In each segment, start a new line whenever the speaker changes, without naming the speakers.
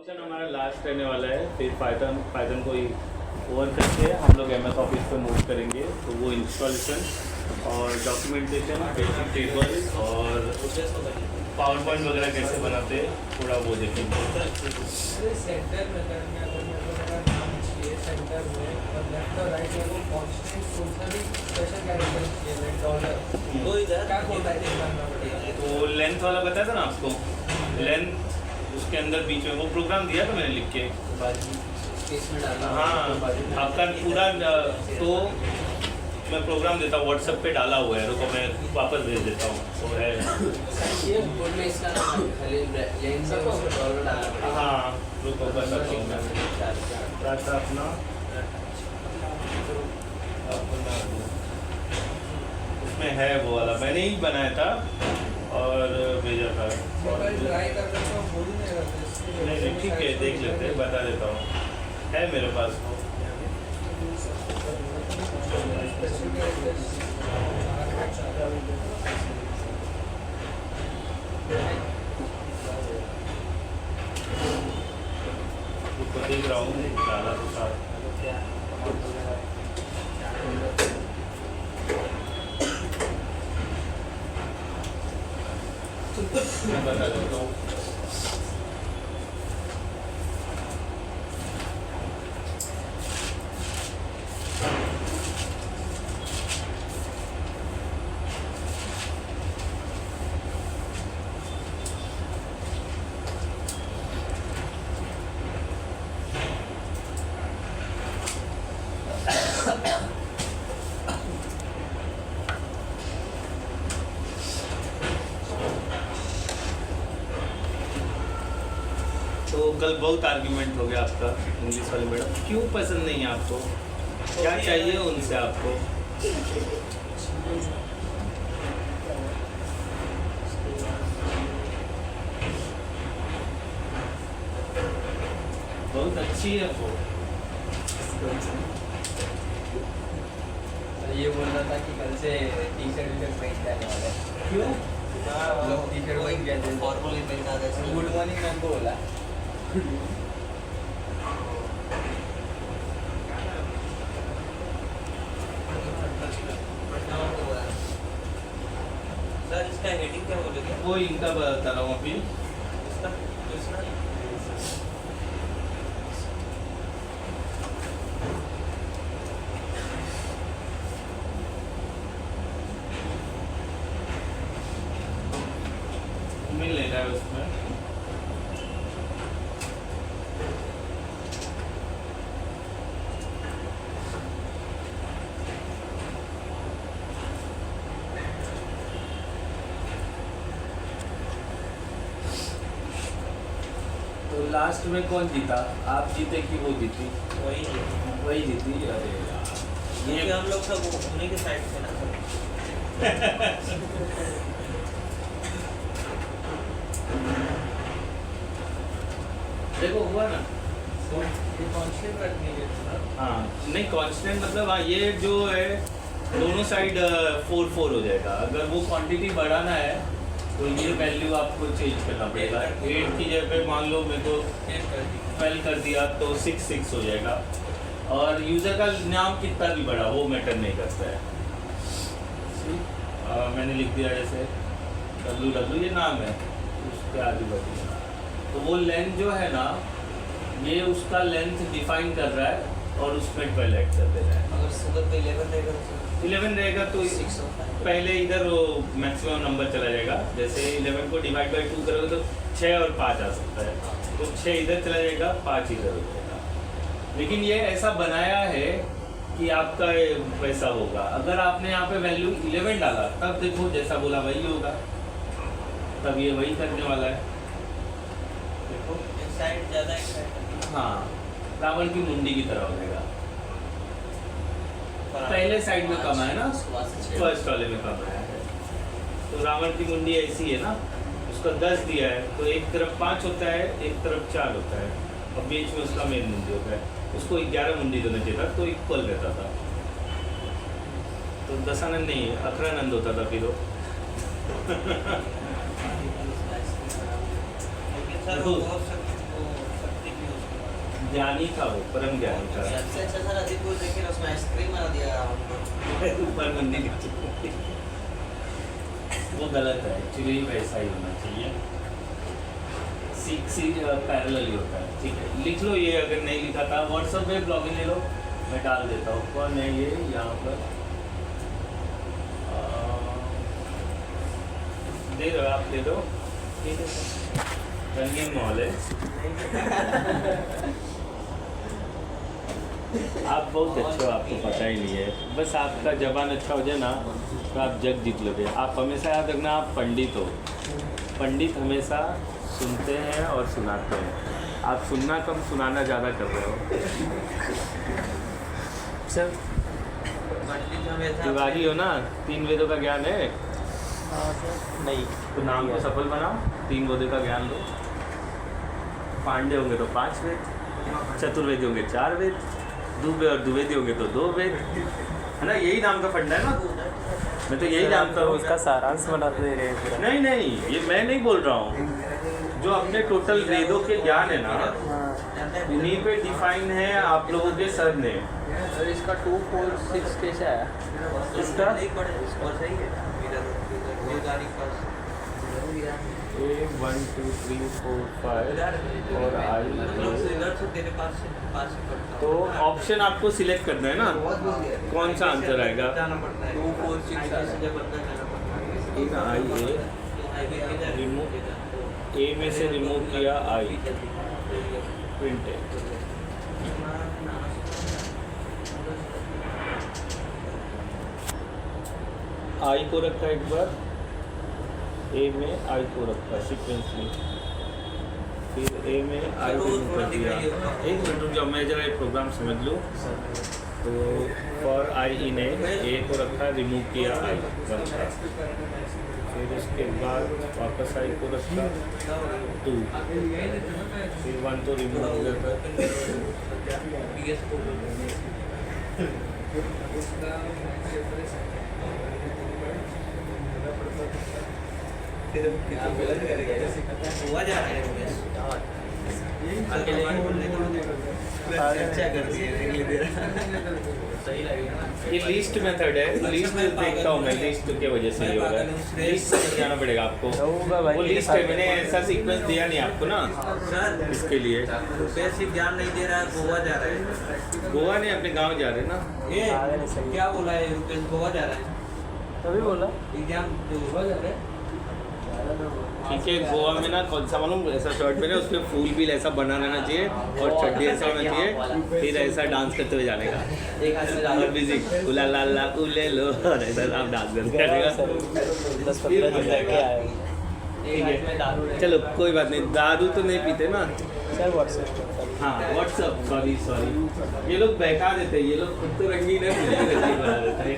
Function हमारा last रहने वाला है, फिर पाइथन को ही ओवर करके हम लोग MS ऑफिस पे मूव करेंगे। तो वो इंस्टॉलेशन और डॉक्यूमेंटेशन, बेसिक टेबल और पावर पॉइंट वगैरह कैसे बनाते हैं थोड़ा वो देखेंगे।
सेंटर में करना है, अगर मेरा नाम चाहिए सेंटर में और लेफ्ट और राइट में वो कांस्टेंट उसका भी स्पेशल कैरेक्टर चाहिए लाइक डॉलर। तो इधर क्या कोड टाइप करना पड़ेगा?
तो लेंथ वाला बताया था ना आपको, लेंथ उसके अंदर बीच में वो प्रोग्राम दिया था मैंने लिख के। हाँ, आपका पूरा तो मैं प्रोग्राम देता हूँ, व्हाट्सएप पे डाला हुआ है, रुको मैं वापस भेज देता हूँ। तो है हाँ, रुको बताता हूँ मैं क्या था अपना। उसमें है वो वाला, मैंने ही बनाया था और भेजा था।
ट्राई कर सकता हूँ, बोल नहीं रहा था।
नहीं ठीक है, देख लेते हैं, बता देता हूँ, है मेरे पास वो। देख रहा हूँ डाला तो साथ मैं बता देता हूँ। तो कल बहुत आर्ग्यूमेंट हो गया आपका इंग्लिश वाले मैडम, क्यों पसंद नहीं है आपको, क्या चाहिए उनसे आपको? बहुत अच्छी है वो।
ये बोल रहा था कि कल से टी-शर्ट पहन के आने वाला है।
क्यों?
लोग टी-शर्ट पहन के आते हैं, फॉर्मल ही पहनना था। गुड मॉर्निंग मैम को बोला।
सर इसका हेडिंग क्या बोलोगे?
वो इनका बता रहा हूँ अभी। मिल नहीं रहा है उसमें। तो लास्ट में कौन जीता, आप जीते कि वो जीती? वही जीती। अरे यार,
ये हम लोग सब उन्हीं के साइड से ना
देखो हुआ ना।
ये कांस्टेंट रखनी है ना?
हाँ नहीं, कांस्टेंट मतलब हाँ, ये जो है दोनों साइड 4 हो जाएगा। अगर वो क्वांटिटी बढ़ाना है तो ये वैल्यू आपको चेंज करना पड़ेगा। 8 की जगह पे मान लो मेरे को 12 कर दिया तो 6 हो जाएगा। और यूज़र का नाम कितना भी बड़ा वो मैटर नहीं करता है। मैंने लिख दिया जैसे WW, ये नाम है, उसके आजू बाजू। तो वो लेंथ जो है ना, ये उसका लेंथ डिफाइन कर रहा है और उसमें 12 ऐड कर दे रहा है।
अगर सुबह पे 11 रहेगा तो
11 रहेगा तो
6 होता है।
पहले इधर वो मैक्सिमम नंबर चला जाएगा। जैसे 11 को डिवाइड बाई 2 करोगे तो 6 और 5 आ सकता है, तो 6 इधर चला जाएगा, 5 इधर हो जाएगा। लेकिन ये ऐसा बनाया है कि आपका वैसा होगा। अगर आपने यहाँ पे वैल्यू 11 डाला तब देखो जैसा बोला वही होगा, तब ये वही करने वाला है। देखो
एक साइड ज़्यादा एक साइड
हाँ, रावण की मुंडी की तरह हो जाएगा। पहले साइड में कम है ना, फर्स्ट वाले में कम आया है। तो रावण की मुंडी ऐसी है ना, उसका 10 दिया है तो एक तरफ 5 होता है, एक तरफ 4 होता है और बीच में उसका मेन मुंडी होता है। उसको 11 मुंडी देना चाहिए था तो इक्वल रहता था। तो दशानंद नहीं, अखरानंद होता था फिर वो।
लेकिन सर वो बहुत
ज्ञानी था वो, परम ज्ञानी था।
सबसे अच्छा सर अधिकपुर देखिए उसमें आइसक्रीम बना दिया हमको।
ऊपर मंदिर वो गलत है, एक्चुअली वैसा ही होना चाहिए, सी पैरेलल ही होता है। ठीक है, लिख लो ये, अगर नहीं लिखा था व्हाट्सएप पे ब्लॉगिंग ले लो, मैं डाल देता हूँ। कौन है ये यहाँ पर, दे दो आप, दे दो। ठीक है सर, रंगीन मॉल है। आप बहुत अच्छे हो, आपको पता ही नहीं है, बस आपका जबान अच्छा हो जाए ना तो आप जग जीत लोगे। आप हमेशा याद रखना, आप पंडित हो। पंडित हमेशा सुनते हैं और सुनाते हैं, आप सुनना कम सुनाना ज़्यादा कर रहे हो। सर
पंडित हमेशा
तिवारी हो ना, 3 वेदों का ज्ञान है?
नहीं,
तो नाम को सफल बनाओ, 3 वेदों का ज्ञान लो। पांडे होंगे तो 5 वेद, चतुर्वेदी होंगे 4 वेद, दुबे और द्विवेदी होंगे तो 2 वेद, है ना? यही नाम का फंडा है ना, मैं तो यही जानता हूँ।
उसका सारांश बना दे रहे हैं पूरा।
नहीं नहीं, ये मैं नहीं बोल रहा हूँ, जो अपने टोटल वेदों के ज्ञान है ना, उन्हीं पे डिफाइन है आप लोगों के सर ने।
सर इसका 2 4 6 कैसा है?
इसका
एक बड़े और सही है इधर ये गाड़ी पास
1 2 3 4 5 और आई।
मतलब इधर से तेरे पास से पड़ता
तो ऑप्शन आपको सिलेक्ट करना है ना, कौन सा आंसर आएगा।
जाना पड़ता है 2 4 6 से जब अंदर जाना पड़ता है।
एक आई ए, रिमूव ए में से रिमूव किया आई, प्रिंटेड। आई को रखा एक बार, ए में आई को रखा सीक्वेंस में, फिर ए में आई को कर दिया। एक मिनट रुक जाओ, मैं जरा ये प्रोग्राम समझ लूँ। तो फॉर आई इन ए को रखा, रिमूव किया आई रखा, फिर उसके बाद वापस आई को रखा 2, फिर 1 तो रिमूव हो गया था।
हुआ जा रहा है अच्छा कर दिए सही लगेगा।
ये लिस्ट मेथड है, लिस्ट देखता हूँ मैं, लिस्ट के वजह से ये होगा। लिस्ट समझ जाना पड़ेगा आपको,
होगा भाई,
वो लिस्ट है, मैंने ऐसा सीक्वेंस दिया नहीं आपको ना
सर
इसके लिए।
बेसिक ज्ञान नहीं दे रहा है, गोवा जा रहा है।
गोवा नहीं, अपने गांव जा रहे हैं ना।
ये क्या बोला है रुपेश, गोवा जा रहा है
तभी बोला।
एग्जाम गोवा जा रहा है।
ठीक है, गोवा में ना कौन सा मालूम, ऐसा शर्ट पहने, उस पर फूल भी ऐसा बना रहना चाहिए और चड्डी ऐसा होना चाहिए, फिर ऐसा डांस करते हुए जाने का।
एक हाथ से
और म्यूजिक उला ला ला उले लो, और ऐसा आप डांस करते रहेगा।
10-15 दिन करके आए।
एक हाथ में दारू है।
चलो कोई बात नहीं, दारू तो नहीं पीते ना।
Sir WhatsApp.
हाँ व्हाट्सअप, सॉरी ये लोग बहका देते हैं, ये लोग खुद तो रंगीन है, मुझे भी रंगीन बना देता है।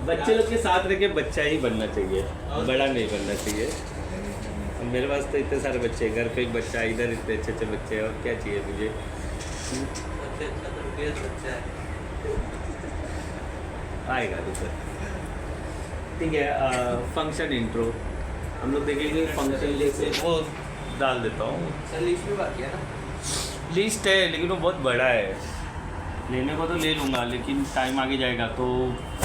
बच्चे लोग के साथ रह के बच्चा ही बनना चाहिए, बड़ा नहीं बनना चाहिए। अब मेरे पास तो इतने सारे बच्चे, घर पे एक बच्चा, इधर इतने अच्छे अच्छे बच्चे, और क्या चाहिए मुझे।
सबसे अच्छा तो रुपेश बच्चा है।
आएगा दूसरा। ठीक है, फंक्शन इंट्रो हम लोग देखेंगे। फंक्शन जैसे वो डाल देता हूँ,
सर लिस्ट में बाकी है ना।
लिस्ट है लेकिन वो बहुत बड़ा है, लेने को तो ले लूँगा लेकिन टाइम आगे जाएगा, तो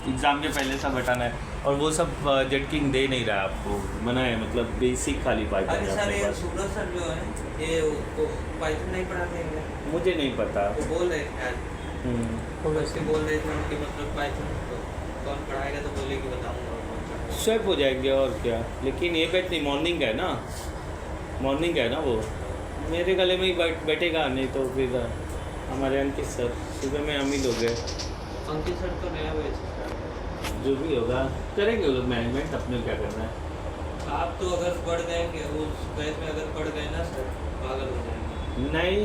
एग्ज़ाम के पहले सब हटाना है। और वो सब जेट किंग दे नहीं रहा है आपको, मना है, मतलब बेसिक खाली पाइथन
अरे
है
सर
अपने
ये
पास।
सूरज सर जो है ये वो पाइथन नहीं पढ़ाते हैं क्या?
मुझे नहीं पता।
वो बोल रहे थे आज उसके बोल रहे थे उनके मतलब पाइथन तो कौन पढ़ाएगा, तो बोले कि बताऊँगा।
स्वेप हो जाएंगे और क्या, लेकिन ये बैठ नहीं, मॉर्निंग है ना, मॉर्निंग है ना, वो मेरे गले में ही बैठेगा, नहीं तो फिर हमारे अंकित सर सुबह में हम ही लोग हैं।
अंकित सर तो नया बैच है।
जो भी होगा करेंगे वो लोग मैनेजमेंट, अपने को क्या करना है।
आप तो अगर पढ़ गए उस बैच में, अगर पढ़ गए ना सर पागल हो जाएंगे।
नहीं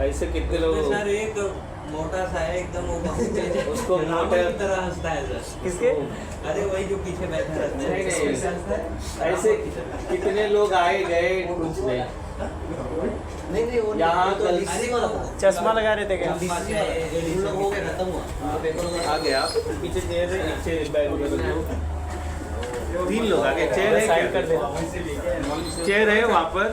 ऐसे कितने लोग,
उसमें सर एक मोटा सा है एकदम, वो बहुत
उसको
रावण
मोटा-
की तरह हंसता है सर।
किसके?
अरे वही जो पीछे बैठा रहता है।
नहीं, नहीं।
हंसता है।
ऐसे कितने लोग आए गए, कुछ नहीं।
नहीं नहीं वो
यहाँ
तो
कल-
लिखने वाला होगा।
चश्मा लगा रहे थे क्या?
उन लोग हो गया खत्म हुआ। पेपर
आ गया पीछे दे रहे, पीछे बैग वगैरह रखो। 3 लोग आगे चेयर है
साइन कर
क्या?
देना
चेयर है वहाँ पर,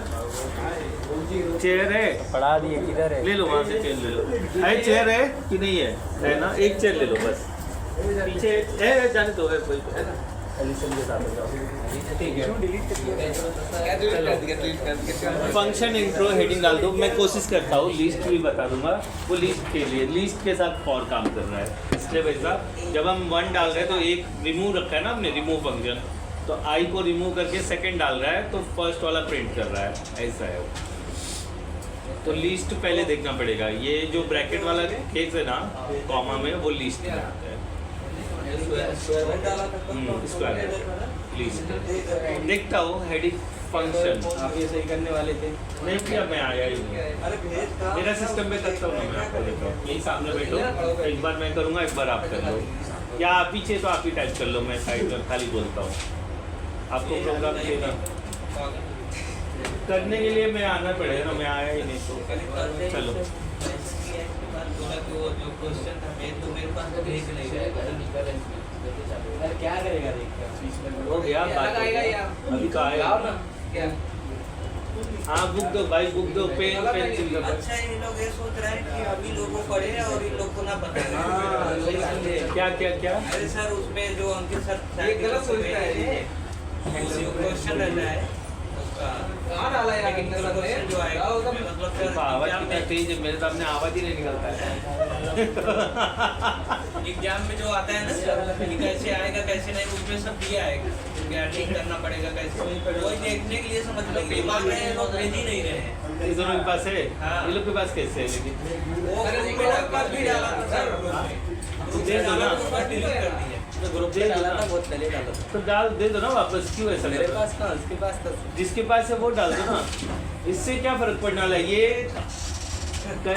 चेयर है,
पढ़ा दिए किधर है
ले लो वहाँ से चेयर ले लो। है चेयर है कि नहीं है? है ना, एक चेयर ले लो बस। पीछे है जाने दो, है कोई है ना?
एडिशन के साथ हो जाओ
ठीक है।
क्या
फंक्शन इंट्रो हेडिंग डाल दो। मैं कोशिश करता हूँ, लिस्ट भी बता दूंगा। वो लिस्ट के लिए, लिस्ट के साथ फॉर काम कर रहा है, इसलिए वैसा जब हम 1 डाल रहे हैं तो एक रिमूव रखा है ना हमने, रिमूव फंक्शन, तो आई को रिमूव करके सेकंड डाल रहा है तो फर्स्ट वाला प्रिंट कर रहा है, ऐसा है वो। तो लिस्ट पहले देखना पड़ेगा। ये जो ब्रैकेट वाला केस है ना कॉमा में, वो लिस्ट में आता है। स्क्वायर लिस्ट देखता हूँ। हेडिंग फंक्शन
आप ये सही करने वाले थे
नहीं किया, मैं आया ही नहीं। मेरा सिस्टम में करता हूँ ना, मैं आपको देता हूँ। यही सामने बैठो, एक बार मैं करूँगा, एक बार आप कर लो, या आप पीछे तो आप ही टाइप कर लो, मैं साइड में खाली बोलता हूँ। आपको प्रोग्राम देना करने के लिए मैं आना पड़ेगा ना, मैं आया ही नहीं तो चलो।
वो जो क्वेश्चन था मेरे पास तो भेज नहीं रहा है।
क्या करेगा देख
हो गया बात, अभी तो आया। हाँ बुक दो भाई, बुक दो, पेन पेंसिल का।
अच्छा ये लोग ये सोच रहे हैं कि अभी लोगों को पढ़े और इन लोग को ना पता है।
क्या क्या क्या?
अरे सर उसमें जो अंकित सर
ये गलत सोचता है ये।
क्वेश्चन रहता है उसका
कहाँ डाला यार
टेक्निकल क्वेश्चन जो आएगा उसमें मतलब सर
आवाज
एग्जाम
कितना
में
तेज है, मेरे सामने आवाज ही नहीं निकलता है।
एग्जाम में जो आता है ना सर कि कैसे आएगा कैसे नहीं, उसमें सब दिया है क्या ठीक करना पड़ेगा कैसे, वही देखने के लिए समझ लो दिमाग में ये लोग भेज ही नहीं रहे हैं।
इस दोनों के पास है,
हाँ।
ये लोग के पास कैसे है? लेकिन
वो मेरा पास भी डाला था सर ग्रुप
दे दो ना।
डिलीट कर दिया।
ग्रुप
दे
में
दो
डाला
ना।
था, बहुत पहले डाला था।
तो डाल दे दो ना वापस, क्यों ऐसा
मेरे
कर रहे हो?
पास कहाँ, उसके पास था।
जिसके पास है वो डाल दो ना, इससे क्या फर्क पड़ने वाला है? ये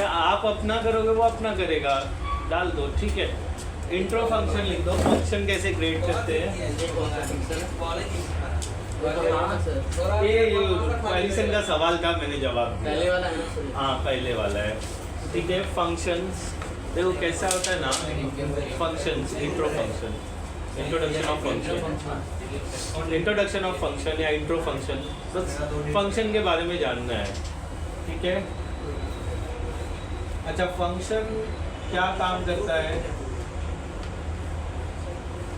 आप अपना करोगे वो अपना करेगा, डाल दो ठीक है। इंट्रो फंक्शन लिख दो, फंक्शन कैसे क्रिएट करते हैं। ये एडिशन का सवाल था, मैंने जवाब दिया।
पहले वाला है ना सर?
हाँ पहले वाला है, ठीक है। फंक्शंस देखो कैसा होता है ना, functions, intro function, introduction of function, introduction of function या इंट्रो फंक्शन, बस फंक्शन के बारे में जानना है, ठीक है। अच्छा फंक्शन क्या काम करता है?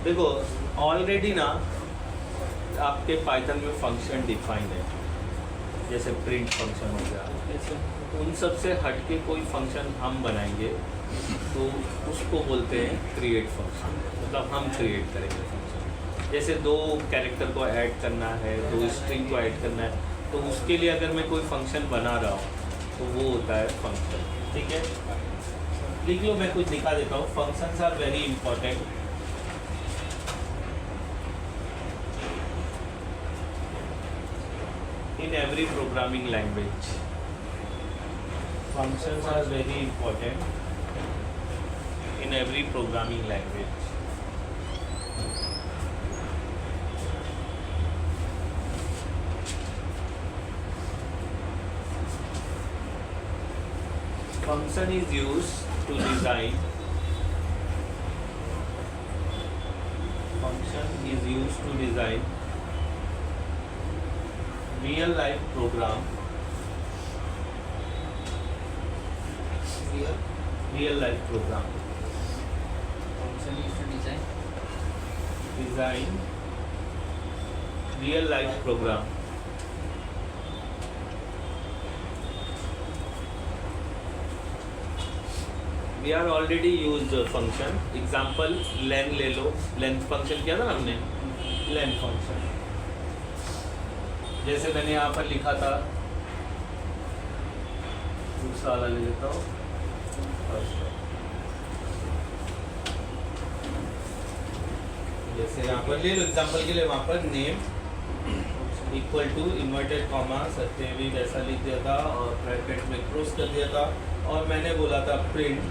देखो ऑलरेडी ना आपके पाइथन में फंक्शन डिफाइन है, जैसे प्रिंट फंक्शन हो गया। उन सब से हटके कोई फंक्शन हम बनाएंगे तो उसको बोलते हैं क्रिएट फंक्शन, मतलब हम क्रिएट करेंगे फंक्शन। जैसे 2 कैरेक्टर को ऐड करना है, 2 स्ट्रिंग को ऐड करना है, तो उसके लिए अगर मैं कोई फंक्शन बना रहा हूँ तो वो होता है फंक्शन, ठीक है। लिख लो, मैं कुछ दिखा देता हूँ। Functions are very important in every programming language. Functions are very important in every programming language. Function is used to design. Function is used to design real life program, real life program,
Function used to design
real life program. We are already used function. Example len ले लो, length function किया था ना हमने, length function। जैसे मैंने यहाँ पर लिखा था, दूसरा वाला ले लेता हूँ, जैसे यहाँ पर ले लो एग्जाम्पल के लिए, वहाँ पर name equal to inverted comma Satyaveer ऐसा लिख दिया था और ब्रैकेट में क्रॉस कर दिया था, और मैंने बोला था प्रिंट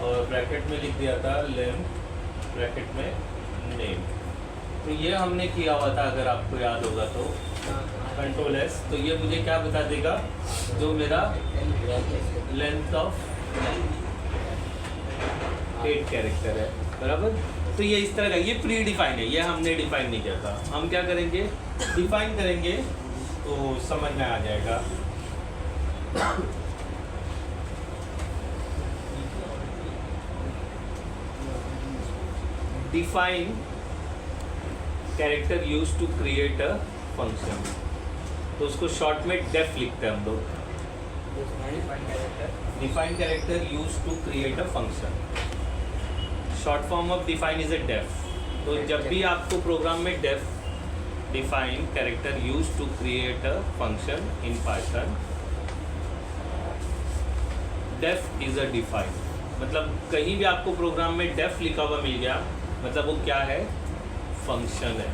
और ब्रैकेट में लिख दिया था लेंथ, ब्रैकेट में नेम। तो ये हमने किया हुआ था, अगर आपको याद होगा तो कंट्रोल एस। तो ये मुझे क्या बता देगा, जो मेरा लेंथ ऑफ 8 कैरेक्टर है, बराबर। तो ये इस तरह का, ये प्री डिफाइन है, ये हमने डिफाइन नहीं किया था। हम क्या करेंगे, डिफाइन करेंगे तो समझ में आ जाएगा। Define character use to create a function, तो उसको शॉर्ट में डेफ लिखते हैं हम लोग। Define character use to create a function, short form of define is a def. तो जब भी आपको प्रोग्राम में def define character use to create a function in Python, def is a define, मतलब कहीं भी आपको प्रोग्राम में डेफ लिखा हुआ मिल गया, मतलब वो क्या है, फंक्शन है।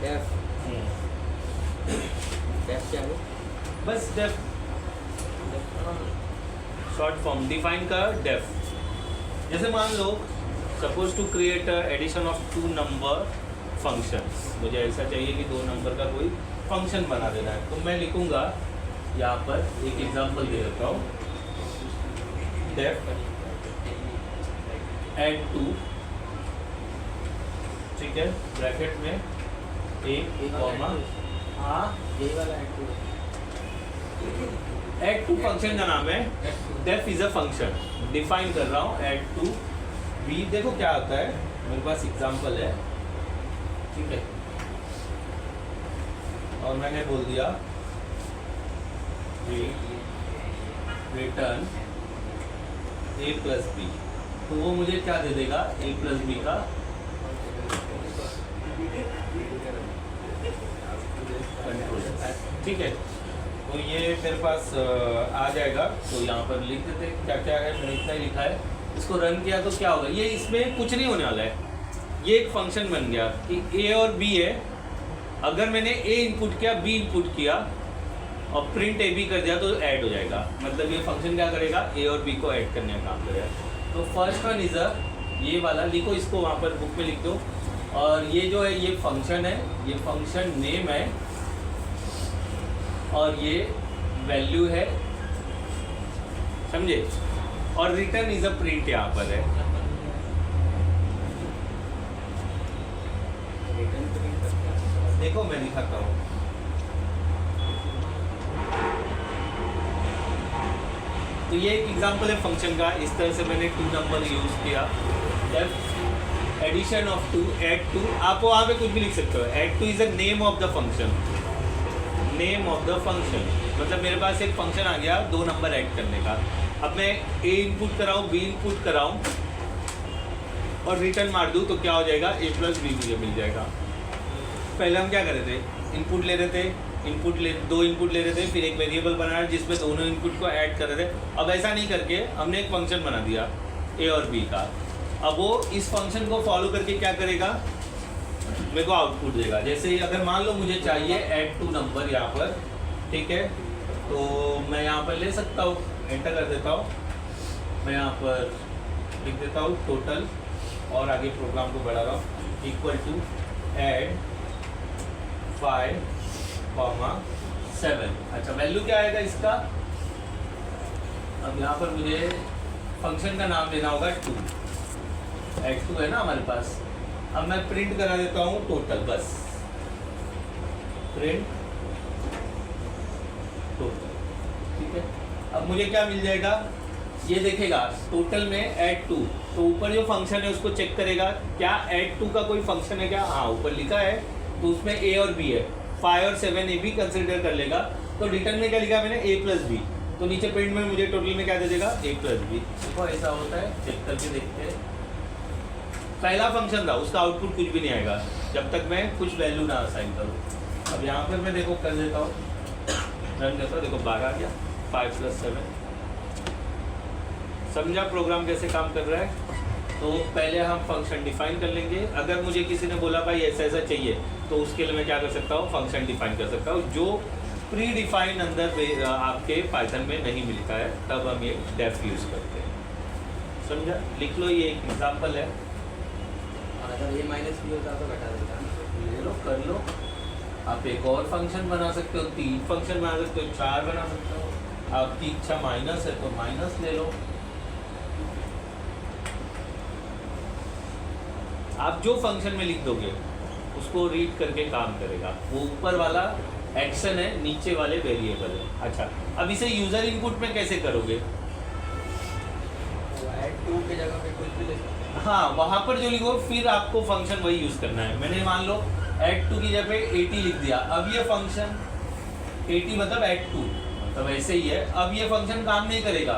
डेफ डेफ क्या है?
बस डेफ शॉर्ट फॉर्म डिफाइन का डेफ। जैसे मान लो suppose to create addition of 2 number functions, मुझे ऐसा चाहिए कि 2 नंबर का कोई फंक्शन बना देना है, तो मैं लिखूंगा यहाँ पर एक एग्जांपल दे देता हूँ, डेफ एड 2, ठीक है, ब्रैकेट में एक कॉमा,
हाँ यही वाला
एड 2 फंक्शन का नाम है, def is a function, define कर रहा हूँ एड 2 बी। देखो क्या होता है, मेरे पास एग्जांपल है, ठीक है, और मैंने बोल दिया रिटर्न a प्लस बी, तो वो मुझे क्या दे देगा, a प्लस बी का कंट्रोल, ठीक है। तो ये मेरे पास आ जाएगा, तो यहाँ पर लिख देते क्या क्या है, मैंने इतना ही लिखा है। इसको रन किया तो क्या होगा, ये इसमें कुछ नहीं होने वाला है, ये एक फंक्शन बन गया कि a और b है, अगर मैंने a इनपुट किया b इनपुट किया और प्रिंट a b कर दिया तो ऐड हो जाएगा, मतलब ये फंक्शन क्या करेगा, a और b को ऐड करने का काम करेगा। तो फर्स्ट वन इज अ, ये वाला लिखो, इसको वहाँ पर बुक में लिख दो, और ये जो है ये फंक्शन है, ये फंक्शन नेम है, और ये वैल्यू है, समझे, और रिटर्न इज अ प्रिंट यहाँ पर है। देखो मैं दिखाता हूँ, तो ये एक एग्जांपल है फंक्शन का, इस तरह से मैंने 2 नंबर यूज किया, एडिशन ऑफ 2 एड 2, आप वहाँ पे कुछ भी लिख सकते हो, add 2 is the name of the function, name of the function, मतलब मेरे पास एक फंक्शन आ गया 2 नंबर ऐड करने का। अब मैं a इनपुट कराऊँ, b इनपुट कराऊँ और रिटर्न मार दूँ तो क्या हो जाएगा, a प्लस बी मुझे मिल जाएगा। पहले हम क्या कर रहे थे, इनपुट ले रहे थे, दो इनपुट ले रहे थे, फिर एक वेरिएबल बना रहे जिसमें दोनों इनपुट को ऐड कर रहे थे। अब ऐसा नहीं करके हमने एक फंक्शन बना दिया a और b का, अब वो इस फंक्शन को फॉलो करके क्या करेगा, मेरे को आउटपुट देगा। जैसे अगर मान लो मुझे चाहिए ऐड 2 नंबर यहाँ पर, ठीक है, तो मैं यहाँ पर ले सकता हूँ, एंटर कर देता हूँ, मैं यहाँ पर लिख देता हूँ टोटल, और आगे प्रोग्राम को बढ़ा रहा हूँ, इक्वल टू ऐड 5, 7। अच्छा, वैल्यू क्या आएगा इसका, अब यहाँ पर मुझे फंक्शन का नाम देना होगा 2, ऐड 2 है ना हमारे पास। अब मैं प्रिंट करा देता हूँ टोटल, बस प्रिंट टोटल, ठीक है। अब मुझे क्या मिल जाएगा, ये देखेगा टोटल में ऐड 2, तो ऊपर जो फंक्शन है उसको चेक करेगा क्या ऐड 2 का कोई फंक्शन है क्या, हाँ ऊपर लिखा है, तो उसमें a और b है, 5 और 7 a भी कंसिडर कर लेगा। तो रिटर्न में क्या लिखा मैंने, a प्लस बी, तो नीचे प्रिंट में मुझे टोटल में क्या दे देगा, a प्लस बी। देखो ऐसा होता है, चेक करके देखते हैं। पहला फंक्शन था, उसका आउटपुट कुछ भी नहीं आएगा जब तक मैं कुछ वैल्यू ना असाइन करूँ। अब यहाँ पर मैं देखो कर देता हूँ, रन करता हूँ, देखो 12 आ गया, 5 + 7। समझा प्रोग्राम कैसे काम कर रहा है। तो पहले हम फंक्शन डिफाइन कर लेंगे। अगर मुझे किसी ने बोला भाई ऐसा ऐसा चाहिए, तो उसके लिए मैं क्या कर सकता हूँ, फंक्शन डिफाइन कर सकता हूँ, जो प्री डिफाइन अंदर आपके पाइथन में नहीं मिलता है, तब हम ये डेफ यूज़ करते हैं। समझा, लिख लो, ये एक एग्जाम्पल है।
अगर ये माइनस भी होता तो घटा देता,
ले लो, कर लो। आप एक और फंक्शन बना सकते हो, 3 फंक्शन बना सकते हो, 4 बना सकते हो। आपकी इच्छा माइनस है तो माइनस ले लो। आप जो फंक्शन में लिख दोगे उसको रीड करके काम करेगा। वो ऊपर वाला एक्शन है, नीचे वाले वेरिएबल है। अच्छा, अब इसे यूजर इनपुट में कैसे करोगे?
ऐड टू के जगह पे कुछ भी ले सकते हैं।
हाँ, वहाँ पर जो लिखो फिर आपको फंक्शन वही यूज करना है। मैंने मान लो ऐड टू की जगह पे 80 लिख दिया। अब ये फंक्शन 80 मतलब ऐड टू, मतलब ऐसे ही है। अब ये फंक्शन काम नहीं करेगा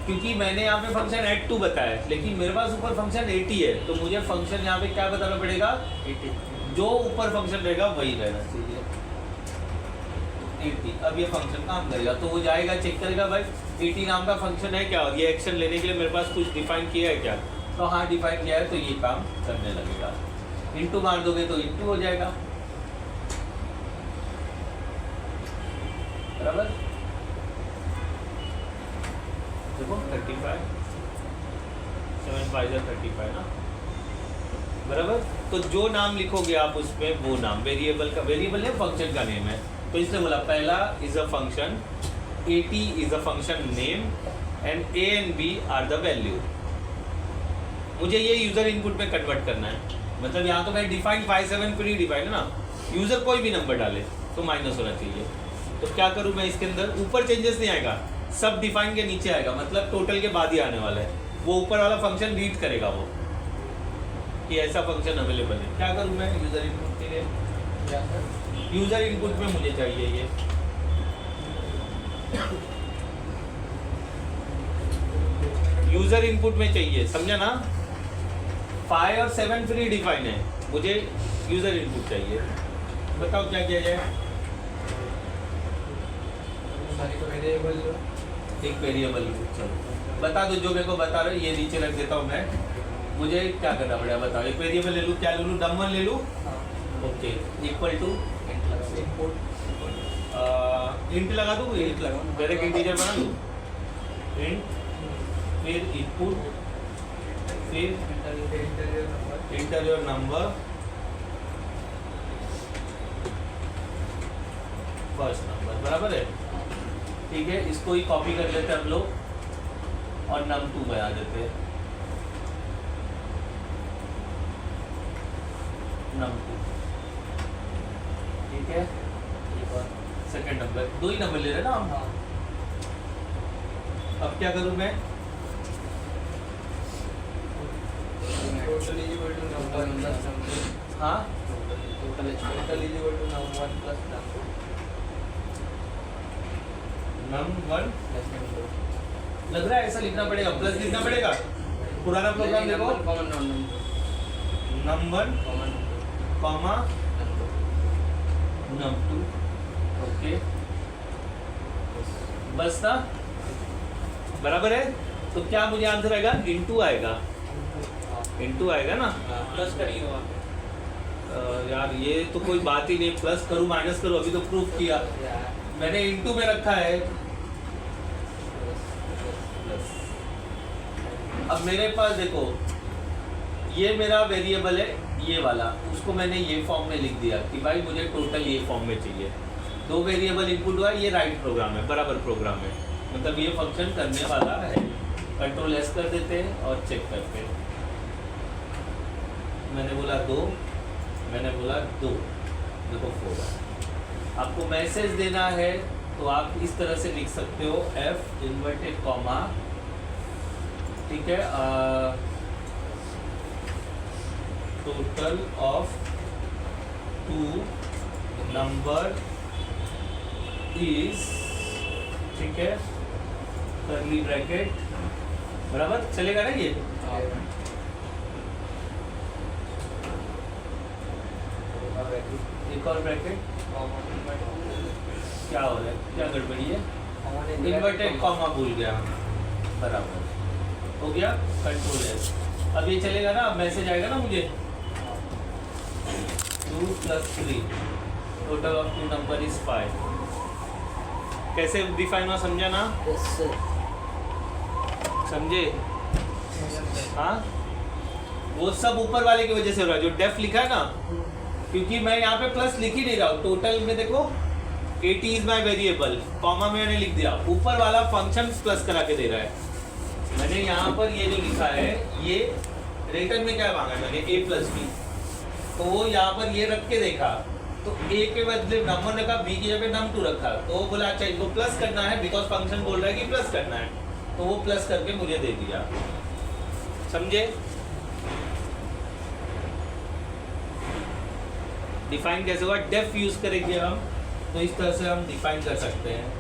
क्योंकि मैंने यहाँ पे फंक्शन ऐड टू बताया, लेकिन मेरे पास ऊपर फंक्शन 80 है, तो मुझे फंक्शन यहाँ पे क्या बताना पड़ेगा?
80
जो ऊपर फंक्शन रहेगा वही रहना चाहिए 80। अब ये फंक्शन काम करेगा तो वो जाएगा चेक करेगा भाई 80 नाम का फंक्शन है क्या, और ये एक्शन लेने के लिए मेरे पास कुछ डिफाइन किया है क्या? तो हाँ डिफाइन किया है, तो ये काम करने लगेगा। इंटू मार दोगे तो इंटू हो जाएगा, बराबर। देखो 35 7 5 35 ना, बराबर। तो जो नाम लिखोगे आप उसमें वो नाम वेरिएबल का, वेरिएबल है फंक्शन का नेम है, तो इसलिए बोला पहला is a function, 80 is a function name and a and b are the value. मुझे ये यूजर इनपुट में कन्वर्ट करना है, मतलब यहाँ तो मैं डिफाइन 5 7 प्री डिफाइन है ना, यूजर कोई भी नंबर डाले तो माइनस होना चाहिए। तो क्या करूँ मैं इसके अंदर? ऊपर चेंजेस नहीं आएगा, सब डिफाइन के नीचे आएगा, मतलब टोटल के बाद ही आने वाला है। वो ऊपर वाला फंक्शन रीड करेगा वो कि ऐसा फंक्शन अवेलेबल है। क्या करूँ मैं यूजर इनपुट के लिए? यूजर इनपुट में मुझे चाहिए ये यूजर इनपुट में चाहिए, समझा ना? 5 और 7 फ्री डिफाइन है, मुझे यूजर इनपुट चाहिए। बताओ क्या किया जाए?
वेरिएबल
एक वेरिएबल, चलो बता दो जो मेरे को बता रहे हो, ये नीचे रख देता हूँ मैं। मुझे क्या करना पड़ेगा बताओ? एक वेरिएबल ले लूँ, क्या ले लूँ? num1 ले लूँ, okay, equal to
input
int लगा दूँ, इंट लगा डायरेक्ट इंटीजर बना दूँ, इंट फिर इनपुट फिर inter your number first number, बराबर है। ठीक है, इसको ही कॉपी कर लेते हैं हम लोग और num2 बना देते हैं, num2। ठीक है, सेकंड नंबर, 2 ही नंबर ले रहे ना हम। अब क्या करूं मैं?
Total is equal to num1
हाँ,
total is equal to num1 plus num2
num1
plus num2।
लग रहा है ऐसा लिखना पड़ेगा, प्लस लिखना पड़ेगा। पुराना प्रोग्राम देखो,
common
num1 comma num2, okay बस था, बराबर है। तो क्या मुझे आंसर आएगा? इनटू आएगा, इनटू आएगा ना।
प्लस करिए वहाँ पे।
यार ये तो कोई बात ही नहीं, प्लस करूँ माइनस करूँ, अभी तो प्रूफ किया मैंने, इनटू में रखा है। अब मेरे पास देखो ये मेरा वेरिएबल है, ये वाला, उसको मैंने ये फॉर्म में लिख दिया कि भाई मुझे टोटल ये फॉर्म में चाहिए। 2 वेरिएबल इनपुट हुआ, ये राइट प्रोग्राम है, बराबर प्रोग्राम है, मतलब ये फंक्शन करने वाला है। कंट्रोल एस कर देते हैं और चेक करते हैं। मैंने बोला 2, मैंने बोला 2, देखो 4। आपको मैसेज देना है तो आप इस तरह से लिख सकते हो, एफ इन्वर्टेड कॉमा, ठीक है, टोटल ऑफ 2 नंबर इज, ठीक है, कर्ली ब्रैकेट, बराबर चलेगा ना ये? एक और ब्रैकेट, क्या हो रहा है, क्या गड़बड़ी है? इन्वर्टेड कॉमा भूल गया, बराबर हो गया, कंट्रोल है। अब ये चलेगा ना, अब मैसेज आएगा ना मुझे 2 + 3 टोटल ऑफ 2 नंबर इज 5। कैसे डिफाइन हुआ, समझा ना? समझे? हाँ, वो सब ऊपर वाले की वजह से हो रहा है, जो डेफ लिखा है ना, क्योंकि मैं यहाँ पे प्लस लिख ही नहीं रहा हूँ। टोटल में देखो 80 इज माई वेरिएबल, कॉमा में मैंने लिख दिया, ऊपर वाला फंक्शन प्लस करा के दे रहा है। मैंने यहाँ पर ये जो लिखा है, ये रिटर्न में क्या मांगा मैंने a प्लस बी, तो वो यहाँ पर ये रख के देखा तो a के बदले नंबर रखा, b की जगह num2 रखा, तो वो बोला अच्छा इनको प्लस करना है बिकॉज फंक्शन बोल रहा है कि प्लस करना है, तो वो प्लस करके मुझे दे दिया। समझे? डिफाइन कैसे हुआ? डेफ यूज करेंगे हम, तो इस तरह से हम डिफाइन कर सकते हैं।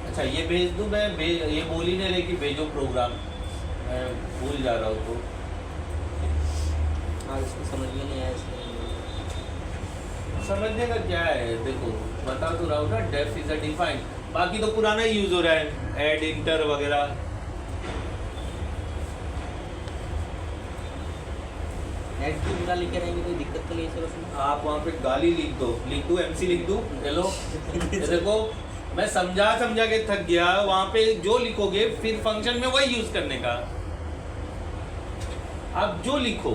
अच्छा ये भेज दूं मैं, ये बोल ही नहीं रही कि भेजो प्रोग्राम, मैं भूल जा रहा हूँ तो।
हाँ इसको समझ में नहीं आया इसलिए।
समझने का क्या है, देखो बता तो रहा हूँ ना, डेफ इज अ डिफाइन, बाकी तो पुराना ही यूज हो रहा है, ऐड इंटर वगैरह।
नेट की पूरा लिखे रहेंगे कोई दिक्कत तो नहीं है सर उसमें?
आप वहाँ पे गाली लिख दो एमसी लिख दूं, हेलो ये देखो मैं समझा के थक गया, वहाँ पे जो लिखोगे फिर फंक्शन में वही यूज करने का, आप जो लिखो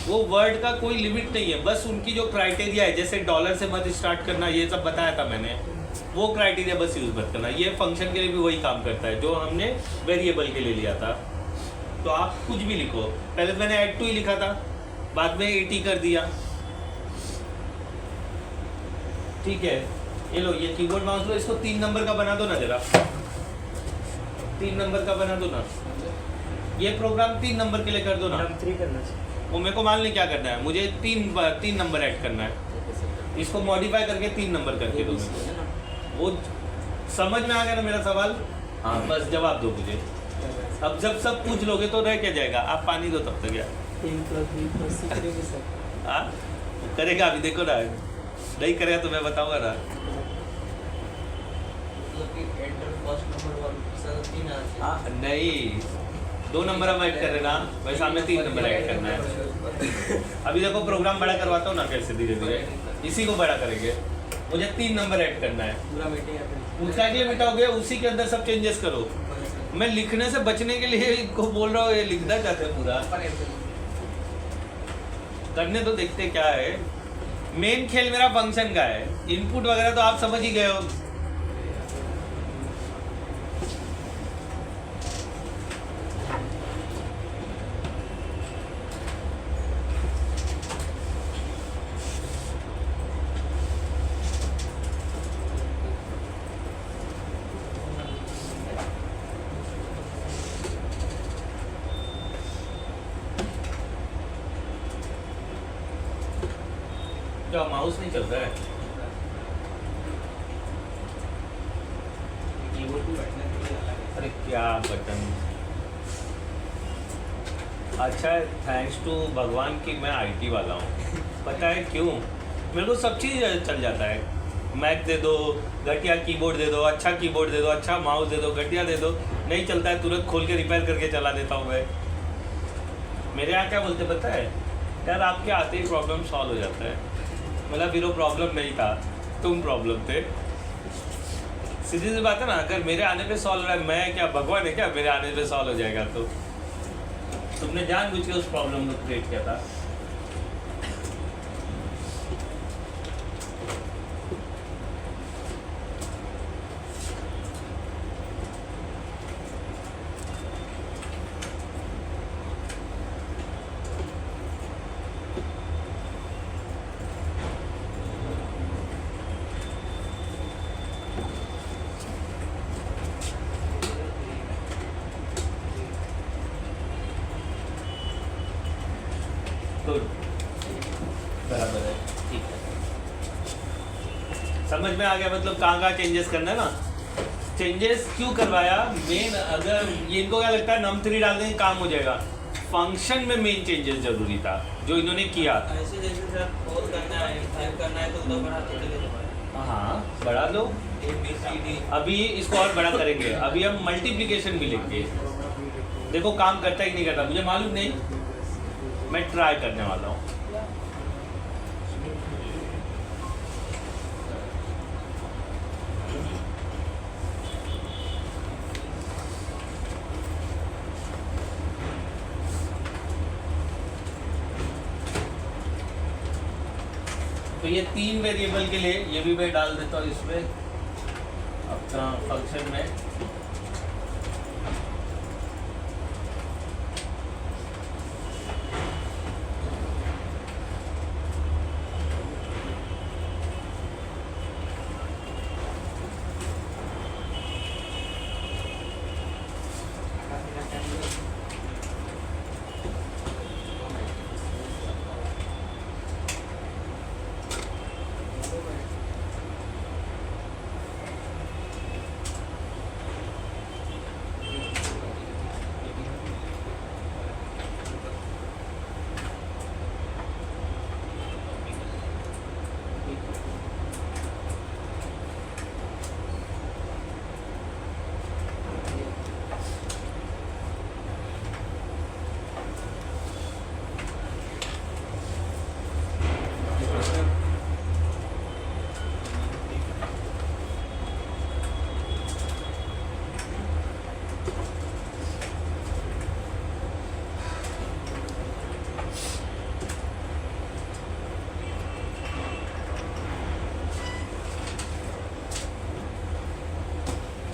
वो वर्ड का कोई लिमिट नहीं है, बस उनकी जो क्राइटेरिया है, जैसे डॉलर से मत स्टार्ट करना, ये सब बताया था मैंने, वो क्राइटेरिया बस यूज मत करना। ये फंक्शन के लिए भी वही काम करता है जो हमने वेरिएबल के लिए लिया था। तो आप कुछ भी लिखो, पहले तो मैंने ऐड टू ही लिखा था, बाद में 80 कर दिया, ठीक है। ये लो, ये कीबोर्ड माउस लो, इसको 3 नंबर का बना दो ना जरा, 3 नंबर का बना दो ना, ये प्रोग्राम 3 नंबर के लिए कर दो ना।
num3 करना चाहिए।
वो मेरे को मान लें क्या करना है, मुझे 3 नंबर ऐड करना है, इसको मॉडिफाई करके 3 नंबर करके दो। वो समझ में आ गया ना मेरा सवाल? हाँ बस जवाब दो मुझे। अब जब सब पूछ लोगे तो रह क्या जाएगा, आप पानी दो तब तक यार।
3 + b + c करेंगे सर।
हाँ करेगा, अभी देखो ना, नहीं करेगा तो मैं बताऊंगा ना।
मतलब कि एंटर फर्स्ट नंबर और सर 3 आना चाहिए।
हाँ नहीं, 2 नंबर हम ऐड कर रहे ना, वैसे हमें 3 नंबर ऐड करना है। अभी देखो प्रोग्राम बड़ा करवाता हूँ ना कैसे, धीरे धीरे इसी को बड़ा करेंगे। मुझे 3 नंबर ऐड करना है,
पूरा मीटिंग
उसका के लिए मिटाओगे, उसी के अंदर सब चेंजेस करो। मैं लिखने से बचने के लिए इनको बोल रहा हूँ, ये लिखना चाहते हैं पूरा, करने तो देखते क्या है। मेन खेल मेरा फंक्शन का है, इनपुट वगैरह तो आप समझ ही गए हो। क्या माउस नहीं चल रहा है?
कीबोर्ड पे बैठने के लिए अलग है।
अरे क्या बटन, अच्छा थैंक्स टू भगवान कि मैं आईटी वाला हूँ। पता है क्यों? मेरे को सब चीज़ चल जाता है, मैक दे दो, घटिया कीबोर्ड दे दो, अच्छा कीबोर्ड दे दो, अच्छा माउस दे दो, घटिया दे दो, नहीं चलता है तुरंत खोल के रिपेयर करके चला देता हूँ मैं। मेरे यहाँ क्या बोलते पता है यार, आपके आते ही प्रॉब्लम सॉल्व हो जाता है। मतलब फिर वो प्रॉब्लम नहीं था, तुम प्रॉब्लम थे। सीधी सी बात है ना, अगर मेरे आने पे सॉल्व हो रहा है, मैं क्या भगवान है क्या मेरे आने पे सॉल्व हो जाएगा? तो तुमने जानबूझ के उस प्रॉब्लम को क्रिएट किया था। गुड, बराबर है, ठीक है, समझ में आ गया। मतलब कहाँ चेंजेस करना है ना। चेंजेस क्यों करवाया मेन, अगर ये इनको क्या लगता है num3 डाल देंगे काम हो जाएगा, फंक्शन में मेन चेंजेस जरूरी था जो इन्होंने किया।
ऐसे जैसे सर 4 करना है, 5 करना है तो उधर बढ़ाते चले जाओ।
हाँ बढ़ा लो,
A B C D।
अभी इसको और बड़ा करेंगे, अभी हम मल्टीप्लिकेशन भी लेंगे। देखो काम करता ही नहीं करता मुझे मालूम नहीं, मैं ट्राई करने वाला हूँ। तो ये 3 वेरिएबल के लिए ये भी मैं डाल देता हूँ इसमें अपना फंक्शन में।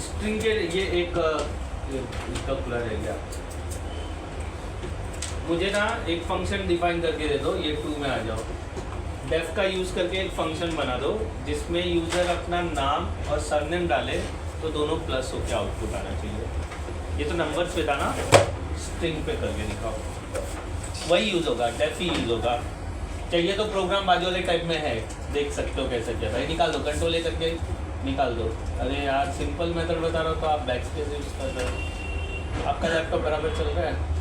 स्ट्रिंग के ये एक इसका खुला रह गया। मुझे ना एक फंक्शन डिफाइन करके दे दो, ये 2 में आ जाओ। डेफ का यूज़ करके एक फंक्शन बना दो जिसमें यूज़र अपना नाम और सरनेम डाले तो दोनों प्लस होकर आउटपुट आना चाहिए। ये तो नंबर्स पे था ना, स्ट्रिंग पे करके दिखाओ, वही यूज़ होगा, डेफ ही यूज़ होगा। चाहिए तो प्रोग्राम बाजू वाले टाइप में है, देख सकते हो कैसे क्या था। ये निकाल दो, कंट्रोल ए करके निकाल दो। अरे यार सिंपल मेथड बता रहा हूँ तो आप बैकस्पेस यूज़ कर रहे हो। आपका लैपटॉप बराबर चल रहा है?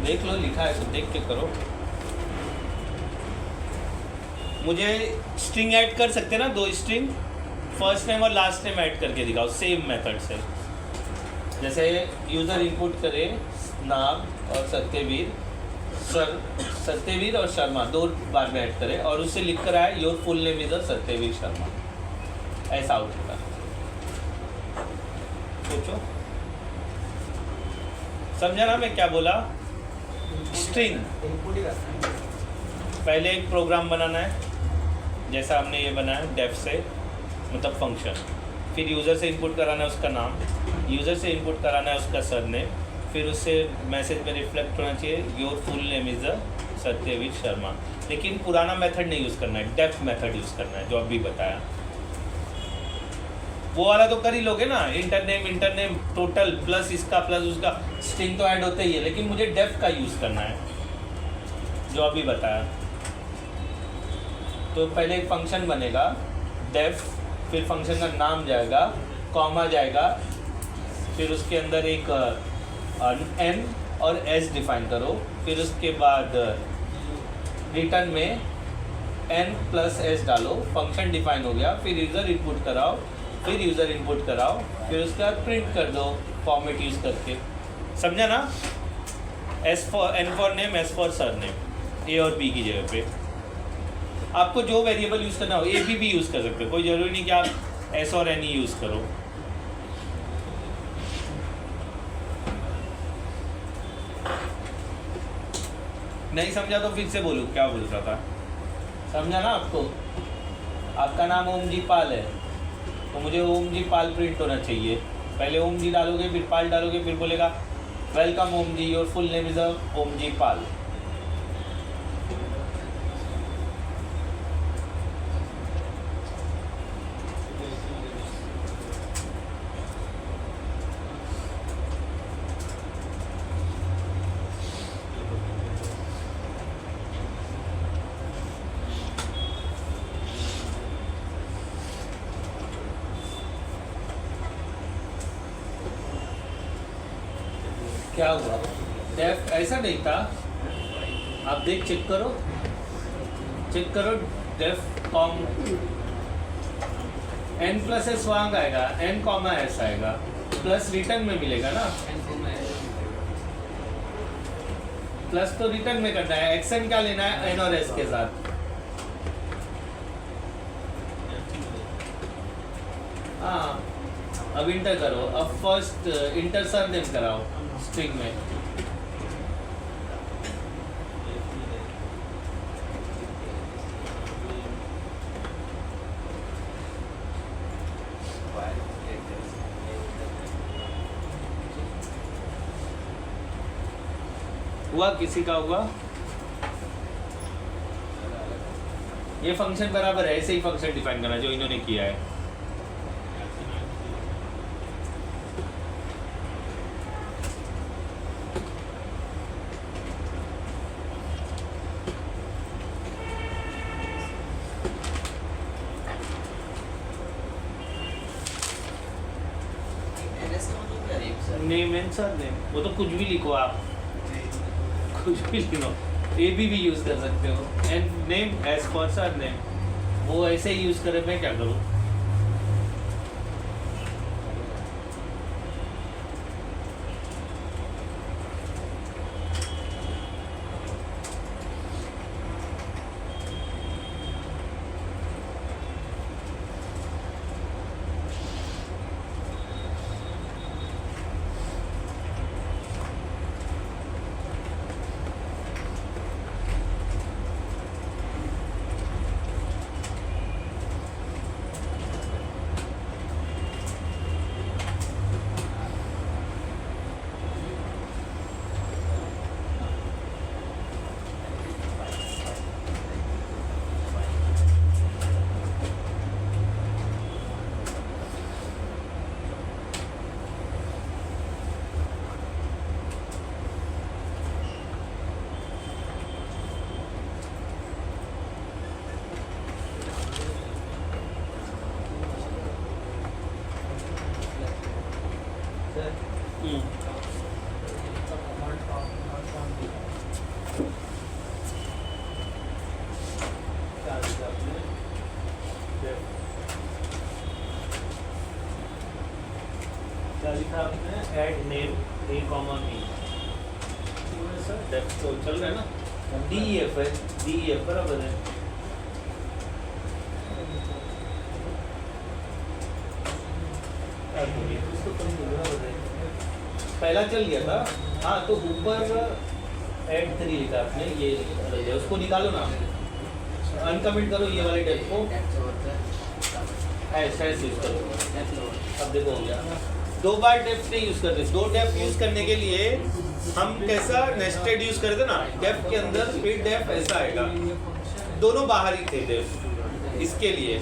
देख लो, लिखा है तो देख के करो। मुझे स्ट्रिंग ऐड कर सकते हैं ना, 2 स्ट्रिंग, फर्स्ट नेम और लास्ट नेम ऐड करके दिखाओ सेम मेथड से। जैसे यूज़र इनपुट करे नाम और सत्यवीर, सत्यवीर और शर्मा 2 बार में ऐड करे और उससे लिख कर आए your full name is Satyaveer Sharma, ऐसा आउटपुट आता। सोचो, समझा ना मैं क्या बोला? स्ट्रिंग पहले एक प्रोग्राम बनाना है जैसा हमने ये बनाया डेफ से, मतलब फंक्शन। फिर यूज़र से इनपुट कराना है उसका नाम, यूज़र से इनपुट कराना है उसका सरनेम, फिर उससे मैसेज में रिफ्लेक्ट होना चाहिए your full name is Satyaveer Sharma. लेकिन पुराना मेथड नहीं यूज़ करना है, डेफ मेथड यूज़ करना है जो अभी बताया। वो वाला तो कर ही लोगे ना, इंटरनेम टोटल प्लस इसका प्लस उसका, स्ट्रिंग तो ऐड होता ही है, लेकिन मुझे डेफ का यूज़ करना है जो अभी बताया। तो पहले एक फंक्शन बनेगा डेफ, फिर फंक्शन का नाम जाएगा, कॉमा जाएगा, फिर उसके अंदर एक एन और एस डिफाइन करो, फिर उसके बाद रिटर्न में एन प्लस एस डालो, फंक्शन डिफाइन हो गया। फिर यूज़र इनपुट कराओ, फिर यूज़र इनपुट कराओ, फिर उसके बाद प्रिंट कर दो फॉर्मेट यूज़ करके। समझा ना? S for N for name, S for surname, A और बी की जगह पे। आपको जो वेरिएबल यूज़ करना हो, ए बी भी यूज़ कर सकते हो, कोई ज़रूरी नहीं कि आप एस और एन ही यूज़ करो। नहीं समझा तो फिर से बोलूँ, क्या बोल रहा था? समझा ना आपको? आपका नाम ओम जी पाल है तो मुझे ओम जी पाल प्रिंट होना चाहिए। पहले ओम जी डालोगे, फिर पाल डालोगे, फिर बोलेगा welcome Om ji, your full name is Om ji Pal. क्या हुआ? डेफ ऐसा नहीं था, आप देख चेक करो def com N plus S वहाँ आएगा, एन कॉमा एस आएगा, प्लस रिटर्न में मिलेगा ना, प्लस तो रिटर्न में करना है, एक्शन क्या लेना है एन और एस के साथ। हाँ अब इंटर करो, अब फर्स्ट इंटर सरनेम कराओ स्ट्रिंग में। हुआ किसी का हुआ? ये फंक्शन बराबर है, ऐसे ही फंक्शन डिफाइन करना जो इन्होंने किया है। नेम एंड सरनेम, वो तो कुछ भी लिखो आप, कुछ भी लिखो, ए भी यूज कर सकते हो। And name as for surname, वो ऐसे ही यूज करे, मैं क्या करूँ? क्या लिखा आपने? ऐड नेम ए कॉमा बी, डेफ तो चल रहा है ना, DEF है, DEF बराबर है। पहला चल गया था, हाँ, तो ऊपर ऐड 3 लिखा आपने, ये उसको निकालो ना, अनकमेंट करो ये वाले डेफ को, ऐसा यूज करो। अब देखो हो गया, 2 बार डेफ नहीं यूज करते, 2 डेफ यूज करने के लिए हम कैसा नेस्टेड यूज करते ना, डेफ के अंदर फिर डेफ ऐसा आएगा, दोनों बाहर ही थे डेफ। इसके लिए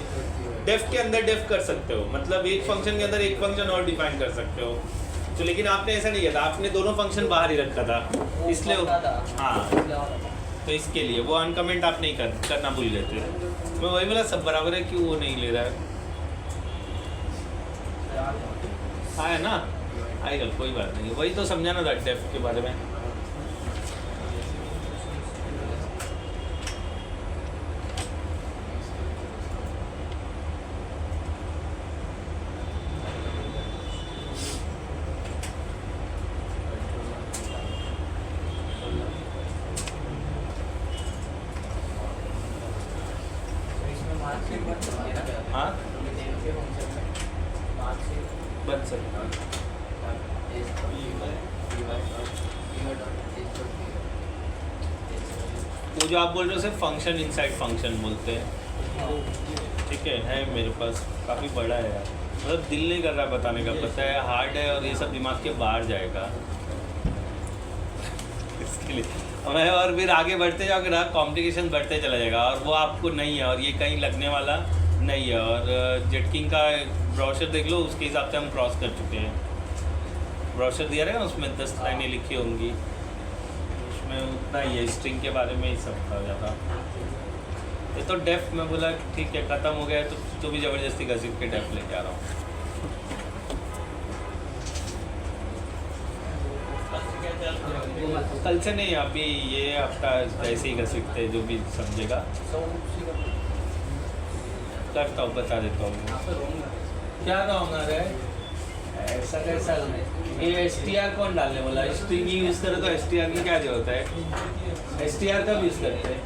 डेफ के अंदर डेफ कर सकते हो, मतलब एक फंक्शन के अंदर एक फंक्शन और डिफाइन कर सकते हो। तो लेकिन आपने ऐसा नहीं किया था, आपने दोनों फंक्शन बाहर ही रखा था, इसलिए हाँ, तो इसके लिए वो अनकमेंट आप नहीं करना भूल गए थे। मैं वही बोला सब बराबर है, क्यों वो नहीं ले रहा है? आया ना, आएगा, कोई बात नहीं, वही तो समझाना था डेफ के बारे में। हाँ, बन सकता है। वो जो आप बोल रहे हो सिर्फ फंक्शन इनसाइड फंक्शन बोलते हैं, ठीक है मेरे पास काफ़ी बड़ा है यार, मतलब दिल नहीं कर रहा बताने का, पता है हार्ड है और ये सब दिमाग के बाहर जाएगा इसके लिए मैं, और फिर आगे बढ़ते जाओगे ना कॉम्प्लिकेशन बढ़ते चला जाएगा, और वो आपको नहीं है, और ये कहीं लगने वाला नहीं है। और जेटकिंग का ब्रोशर देख लो, उसके हिसाब से हम क्रॉस कर चुके हैं। ब्रोशर दिया रहेगा उसमें 10 लाइनें लिखी होंगी, उसमें उतना ही है, स्ट्रिंग के बारे में ही सब था ज़्यादा। ये तो डेफ में बोला ठीक है ख़त्म हो गया, तो भी ज़बरदस्ती घसीट के डेफ लेके आ रहा हूँ। कल से नहीं, अभी ये हफ्ता ऐसे ही घसीटते, जो भी समझेगा करता हूँ, बता देता हूँ। क्या कहूँगा रे, ऐसा कैसा ये STR कौन डालने वाला? स्ट्रिंग ही यूज़ करे तो STR की क्या जरूरत है? STR कब यूज़ करते हैं?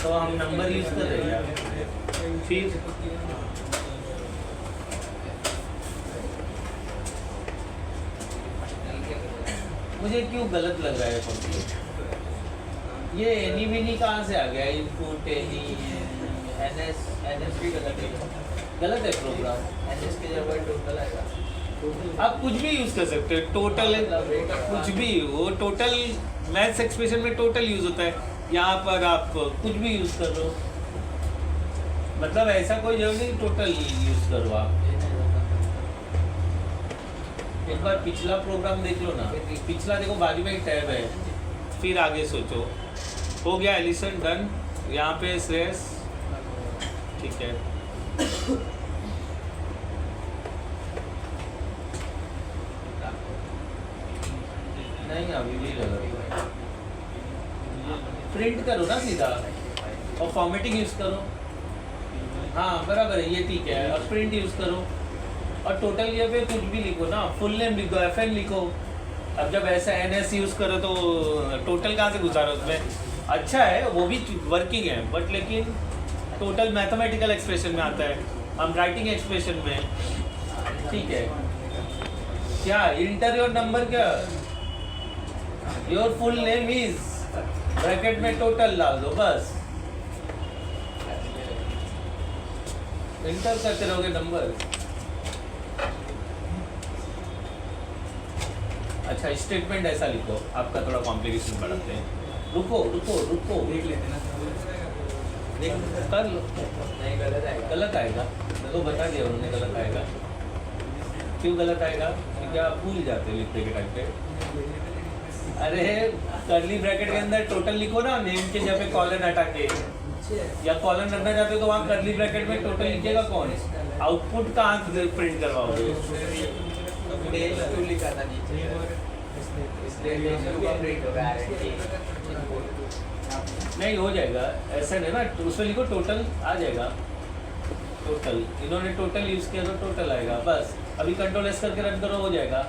तो हम नंबर यूज कर रहे हैं। फिर मुझे क्यों गलत लग रहा है कंप्लीट? ये एनी विनी कहाँ से आ गया? इनपुट एनी एनएस भी गलत है प्रोग्राम।
एनएस की जगह टोटल आएगा।
आप कुछ भी यूज कर सकते हो, टोटल कुछ भी, वो टोटल मैथ्स एक्सप्रेशन में टोटल यूज होता है। यहाँ पर आप कुछ भी यूज कर लो, मतलब ऐसा कोई जरूरी नहीं टोटल यूज करो आप। एक बार पिछला प्रोग्राम देख लो ना, पिछला देखो, बाजू में एक टैब है, फिर आगे सोचो। हो गया एलिसन डन, यहाँ पे श्रेयस, ठीक है। नहीं अभी भी गलत, प्रिंट करो ना सीधा और फॉर्मेटिंग यूज करो। हाँ बराबर है, ये ठीक है। और प्रिंट यूज करो और टोटल ये पे कुछ भी लिखो ना, फुल नेम लिखो, FN लिखो। अब जब ऐसा NS यूज करो तो टोटल कहाँ से गुजारो उसमें? अच्छा है, वो भी वर्किंग है, बट लेकिन टोटल मैथमेटिकल एक्सप्रेशन में आता है, हम राइटिंग एक्सप्रेशन में, ठीक है। क्या इंटर योर नंबर, क्या your full name is, bracket में टोटल डाल दो बस, इंटर करते रहोगे नंबर। अच्छा स्टेटमेंट ऐसा लिखो, आपका थोड़ा कॉम्प्लिकेशन बढ़ाते हैं। रुको रुको रुको,
देख लेते ना,
कर लो।
नहीं गलत आएगा।
गलत आएगा, मेरे को बता दिया उन्होंने गलत आएगा। क्यों गलत आएगा? क्योंकि आप भूल जाते हो लिखते के टाइम पे। अरे कर्ली ब्रैकेट के अंदर टोटल लिखो ना, नेम के जगह पे कॉलन हटा के, या कॉलन रखना चाहते हो तो वहाँ कर्ली ब्रैकेट में टोटल लिखेगा कौन? आउटपुट कहाँ से प्रिंट करवाओगे?
टेस्ट टू लिखा था नीचे, इसलिए टेस्ट टू प्रिंट होगा गारंटी।
नहीं हो जाएगा, ऐसा है ना, उसमें लिखो टोटल आ जाएगा। टोटल इन्होंने टोटल यूज किया तो टोटल आएगा बस। अभी कंट्रोल एस करके रन करो, हो जाएगा।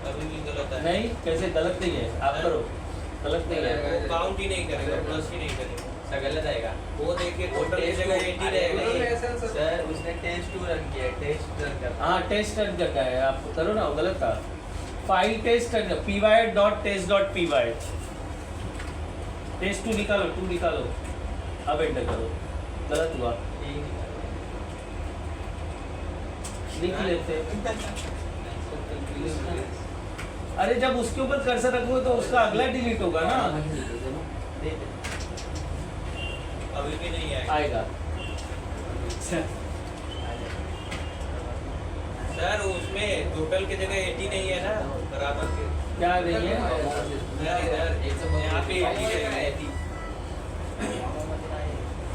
अभी भी गलत है।
नहीं कैसे गलत नहीं है, आप करो, गलत नहीं है।
वो काउंट ही नहीं करेगा, प्लस ही नहीं करेगा।
सब गलत आएगा।
वो देखिए टोटल की जगह 80 रहेगा।
सर उसने टेस्ट टू रन किया, टेस्ट रन कर।
हाँ टेस्ट रन करना है, आप करो ना, वो गलत था। File test run py.test.py, test 2 निकालो, 2 निकालो, अब एंटर करो। गलत हुआ, लिख लेते। अरे जब उसके ऊपर कर्सर रखोगे तो उसका अगला डिलीट होगा ना।
अभी भी नहीं आएगा।
आएगा।
सर उसमें टोटल की जगह 80 नहीं है ना, बराबर के।
क्या नहीं है?
इधर यहाँ पे 80 रहेगा, 80।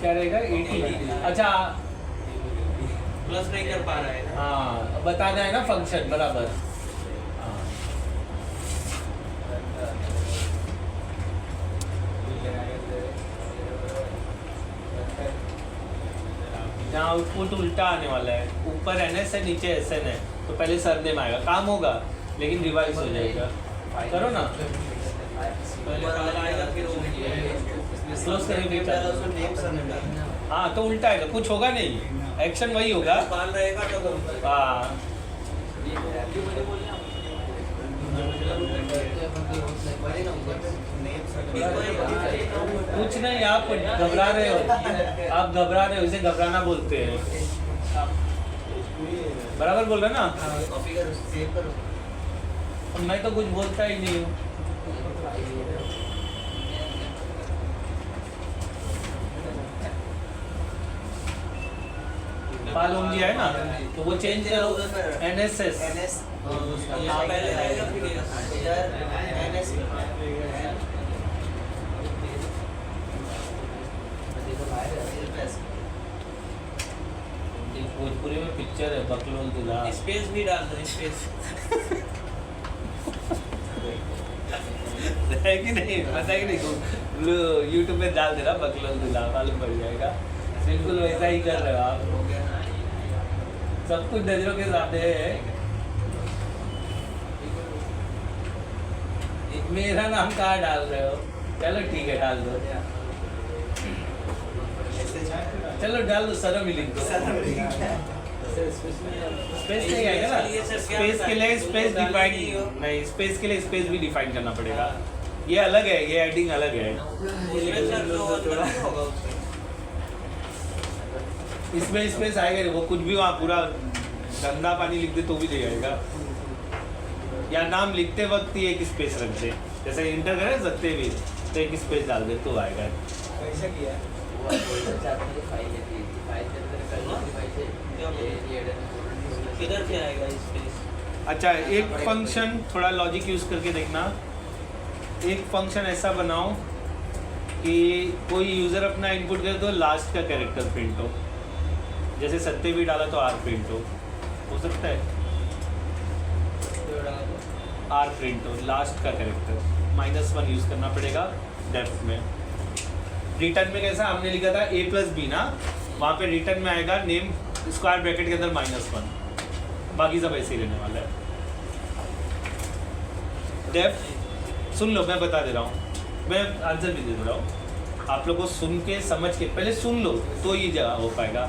क्या रहेगा? 80। अच्छा
प्लस नहीं कर पा रहा है ना।
हाँ बताना है ना फंक्शन, बराबर। हाँ यहाँ आउटपुट उल्टा आने वाला है, ऊपर NS है नीचे SN है, तो पहले सरनेम आएगा, काम होगा लेकिन रिवाइज हो जाएगा। करो ना,
पहले कलर आएगा फिर वो
क्लोज करेंगे।
नेम सर ने
हाँ तो उल्टा आएगा, कुछ होगा नहीं, एक्शन वही होगा।
पाल रहेगा तो
हाँ कुछ नहीं, आप घबरा रहे हो, आप घबरा रहे हो, इसे घबराना बोलते हैं। बराबर बोल रहे ना?
कॉपी कर, सेव करो।
मैं तो कुछ बोलता ही नहीं हूँ। मालूम दिया है ना, तो वो चेंज करो NSS।
यहाँ पहले रहेगा फिर इधर NS।
भोजपुरी में पिक्चर है बकलोल दूल्हा।
स्पेस भी डाल दो, स्पेस
है कि नहीं, पता है कि नहीं? यूट्यूब में डाल देना बकलोल दूल्हा, मालूम पड़ जाएगा। बिल्कुल वैसा ही कर रहे हो आप, सब कुछ नजरों के सामने है। मेरा नाम कहाँ डाल रहे हो? चलो ठीक है डाल दो। चलो डाल दो, सरम ही लिख दो। स्पेस नहीं आएगा ना, स्पेस के लिए स्पेस डिफाइन नहीं, स्पेस के लिए स्पेस भी डिफाइन करना पड़ेगा। ये अलग है, ये एडिंग अलग है।
उसमें सर तो अंदर नहीं होगा उसमें।
इसमें स्पेस आएगा, वो कुछ भी वहाँ पूरा गंदा पानी लिख दे तो भी ले आएगा, या नाम लिखते वक्त ही एक स्पेस रख दे, जैसे इंटर करें सकते भी तो एक स्पेस डाल दे तो आएगा।
कैसा किया
किधर से आएगा स्पेस?
अच्छा, एक फंक्शन थोड़ा लॉजिक यूज करके देखना। एक फंक्शन ऐसा बनाओ कि कोई यूज़र अपना इनपुट करे तो लास्ट का कैरेक्टर प्रिंट हो, जैसे सत्ते भी डाला तो आर प्रिंट हो सकता है, आर प्रिंट हो लास्ट का कैरेक्टर, -1 यूज़ करना पड़ेगा डेफ में। रिटर्न में कैसा हमने लिखा था a+b ना, वहाँ पे रिटर्न में आएगा नेम स्क्वायर ब्रैकेट के अंदर -1, बाकी सब ऐसे ही रहने वाला है। डेफ सुन लो, मैं बता दे रहा हूँ, मैं आंसर भी दे रहा हूँ, आप लोग को सुन के समझ के पहले सुन लो तो ये जगह हो पाएगा।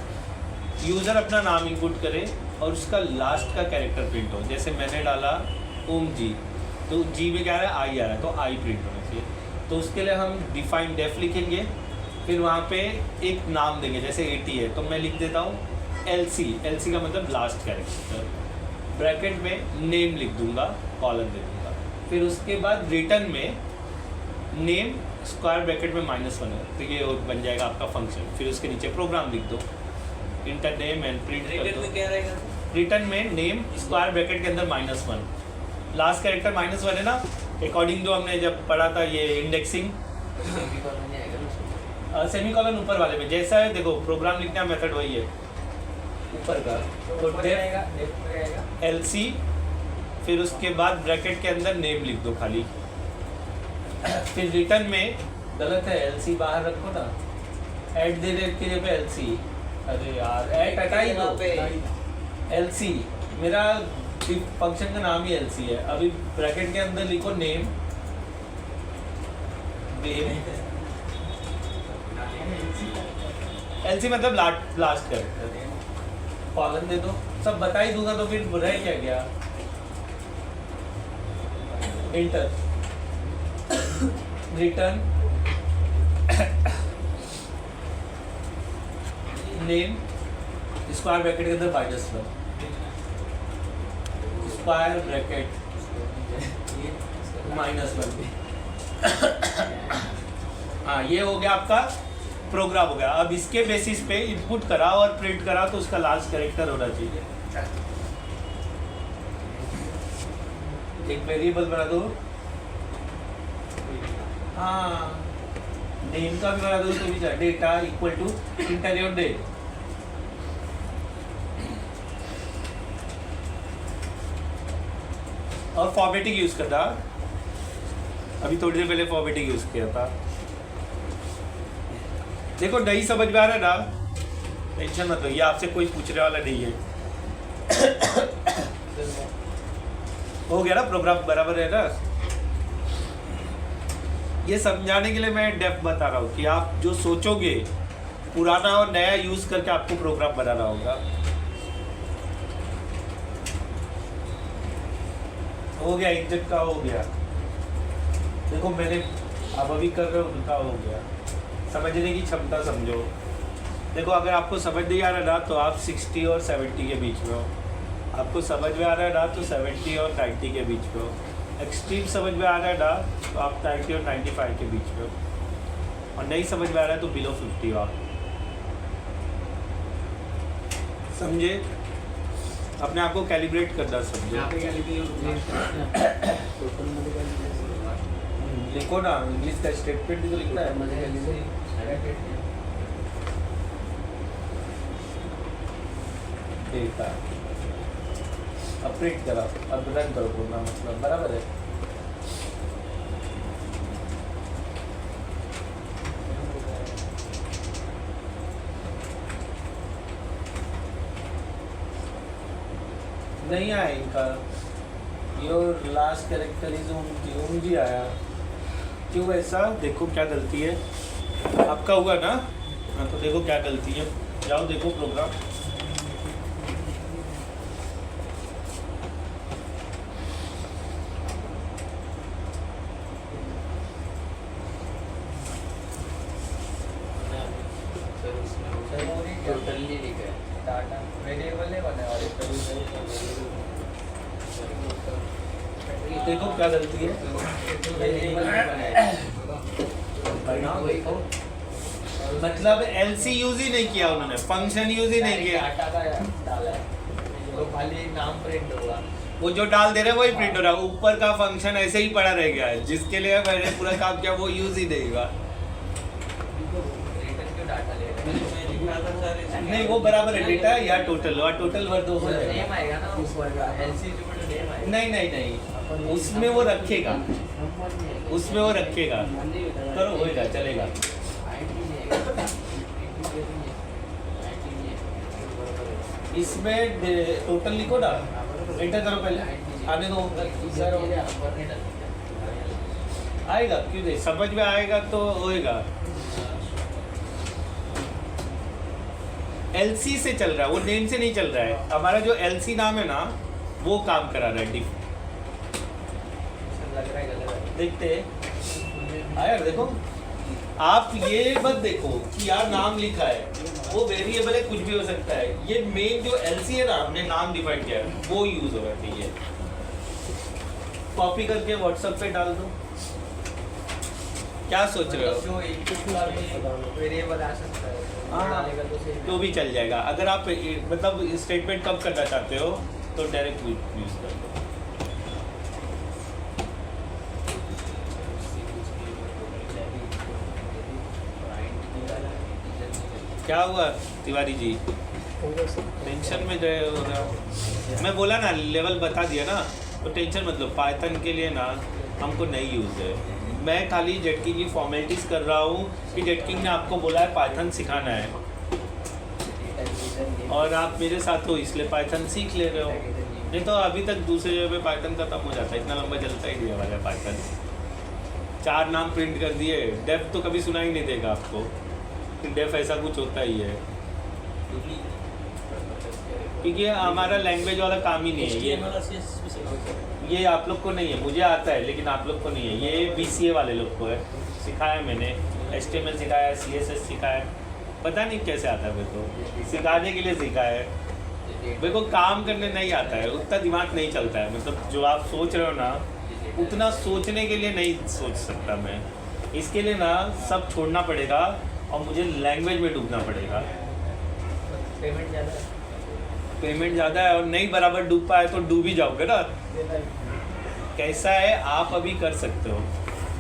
यूज़र अपना नाम इनपुट करे और उसका लास्ट का कैरेक्टर प्रिंट हो, जैसे मैंने डाला ओम जी, तो जी में क्या आ रहा है, आई आ रहा है, तो आई प्रिंट होना चाहिए। तो उसके लिए हम डिफाइन डेफ लिखेंगे, फिर वहाँ पे एक नाम देंगे, जैसे 80 है तो मैं लिख देता हूँ LC, LC का मतलब लास्ट कैरेक्टर, ब्रैकेट में नेम लिख दूंगा, कॉलन दे दूंगा, फिर उसके बाद रिटर्न में नेम स्क्वायर ब्रैकेट में -1 है, तो ये बन जाएगा आपका फंक्शन। फिर उसके नीचे प्रोग्राम लिख दो, इंटर नेम एंड प्रिंट कर
रिटर्न में
दो।
क्या रहेगा?
रिटर्न में नेम स्क्वायर ब्रैकेट के अंदर -1, लास्ट कैरेक्टर -1 है ना, अकॉर्डिंग जो हमने जब पढ़ा था ये इंडेक्सिंग, सेमीकोलन ऊपर वाले में जैसा है, देखो प्रोग्राम लिखने का मेथड वही है ऊपर का, तो डेफ LC, फिर उसके बाद ब्रैकेट के अंदर नेम लिख दो खाली, फिर रिटर्न में गलत है LC बाहर रखो ना, ऐड दे दे के जगह LC, अरे यार ऐड हटा ही दो, LC मेरा फंक्शन का नाम ही LC है। अभी ब्रैकेट के अंदर लिखो नेम, LC मतलब लास्ट कैरेक्टर, कॉलन दे दो, सब बता ही दूंगा तो फिर रह क्या गया, inter return name square bracket के अंदर -1, स्क्वायर ब्रैकेट -1। हाँ, ये हो गया आपका प्रोग्राम हो गया। अब इसके बेसिस पे इनपुट करा और प्रिंट करा तो उसका लास्ट कैरेक्टर होना चाहिए। एक वेरिएबल बना दो, हाँ नेम का भी बना दो, तो भी डेटा इक्वल टू इंटर और डेट, और फॉर्मेटिंग यूज करता, अभी थोड़ी देर पहले फॉर्मेटिंग यूज किया था। देखो नहीं समझ में आ रहा है ना, टेंशन मत लो, ये आपसे कोई पूछने वाला नहीं है। हो गया ना, प्रोग्राम बराबर है ना। ये समझाने के लिए मैं डेफ बता रहा हूँ कि आप जो सोचोगे पुराना और नया यूज करके आपको प्रोग्राम बनाना होगा। हो गया, इंजन का हो गया, देखो मैंने आप अभी कर रहे हो उनका हो गया। समझने की क्षमता समझो, देखो अगर आपको समझ नहीं आ रहा ना तो आप 60 और 70 के बीच में हो, आपको समझ में आ रहा है ना तो 70 और 90 के बीच में हो, एक्सट्रीम समझ में आ रहा है ना तो आप 90 और 95 के बीच में हो, और नहीं समझ में आ रहा है तो बिलो 50 हो आप। समझे, अपने आप को कैलिब्रेट करना समझे। लिखो ना, इंग्लिश का स्टेटमेंट भी तो लिखना है। डेटा अब प्रिंट करा, अब रन करो प्रोग्राम, मतलब बराबर है। नहीं आया इनका, your last character is Om जी आया, क्यों ऐसा? देखो क्या गलती है आपका हुआ ना, हाँ तो देखो क्या गलती है, जाओ देखो प्रोग्राम।
सर उसमें टोटली लिखा है
डाटा वेरिएबल है बने और
देखो क्या गलती है, मतलब एलसी यूज ही नहीं किया उन्होंने, फंक्शन यूज ही नहीं किया।
डाटा का डाला है तो खाली नाम प्रिंट होगा।
वो जो डाल दे रहे हैं वही प्रिंट हो रहा है, ऊपर का फंक्शन ऐसे ही पड़ा रह गया है, जिसके लिए मैंने पूरा काम किया वो यूज ही नहीं हुआ।
रिटर्न क्यों डाटा ले रहे हैं?
मैं लिखा था सर इसमें।
नहीं वो बराबर है, डेटा या टोटल, और टोटल वर्ड दो हो जाएगा।
नेम आएगा ना ऊपर का एलसी जो नेम आएगा।
नहीं नहीं नहीं, उसमें वो रखेगा, उसमें वो रखेगा, करो होएगा चलेगा। इसमें टोटल लिखो ना, एंटर करो पहले, आने दो।
सर हो गया
आएगा क्यों नहीं, समझ में आएगा तो होएगा। एलसी से चल रहा है, वो नेम से नहीं चल रहा है। हमारा जो एलसी नाम है ना वो काम करा रहा है डिफ।
लग रहा है गलत है।
देखते हैं आया, देखो आप ये मत देखो कि यार नाम लिखा है, वो वेरिएबल है, कुछ भी हो सकता है। ये मेन जो एलसी है ना, हमने नाम डिफाइन किया है, वो यूज होना चाहिए। कॉपी करके व्हाट्सएप पे डाल दो। क्या सोच रहे हो?
जो इनपुट का भी वेरिएबल आ सकता है
हाँ।
डालेगा तो सही।
तो भी चल जाएगा। अगर आप मतलब स्टेटमेंट कब करना चाहते हो तो डायरेक्ट यूज कर दो। क्या हुआ तिवारी जी, टेंशन में गए हो रहे हो? मैं बोला ना लेवल बता दिया ना, तो टेंशन मतलब पाइथन के लिए ना हमको नहीं यूज़ है। मैं खाली जेटकिंग की फॉर्मेलिटीज़ कर रहा हूँ कि जेटकिंग ने आपको बोला है पाइथन सिखाना है, और आप मेरे साथ हो इसलिए पाइथन सीख ले रहे हो। नहीं तो अभी तक दूसरे जगह पे पाइथन खत्म हो जाता है, इतना लंबा चलता ही नहीं वाला पाइथन। 4 नाम प्रिंट कर दिए, डेफ तो कभी सुना ही नहीं देगा आपको, डेफ ऐसा कुछ होता ही है, क्योंकि हमारा लैंग्वेज वाला काम ही नहीं है। ये आप लोग को नहीं है, मुझे आता है लेकिन आप लोग को नहीं है। ये BCA वाले लोग को है, सिखाया मैंने, HTML सिखाया, CSS सिखाया, पता नहीं कैसे आता है मेरे को, सिखाने के लिए सीखा है। मेरे को काम करने नहीं आता है, उतना दिमाग नहीं चलता है। मतलब जो आप सोच रहे हो ना, उतना सोचने के लिए नहीं सोच सकता मैं। इसके लिए ना सब छोड़ना पड़ेगा और मुझे लैंग्वेज में डूबना पड़ेगा।
पेमेंट ज़्यादा है।
पेमेंट ज़्यादा है और नहीं बराबर डूब पाए तो डूब ही जाओगे ना। कैसा है, आप अभी कर सकते हो,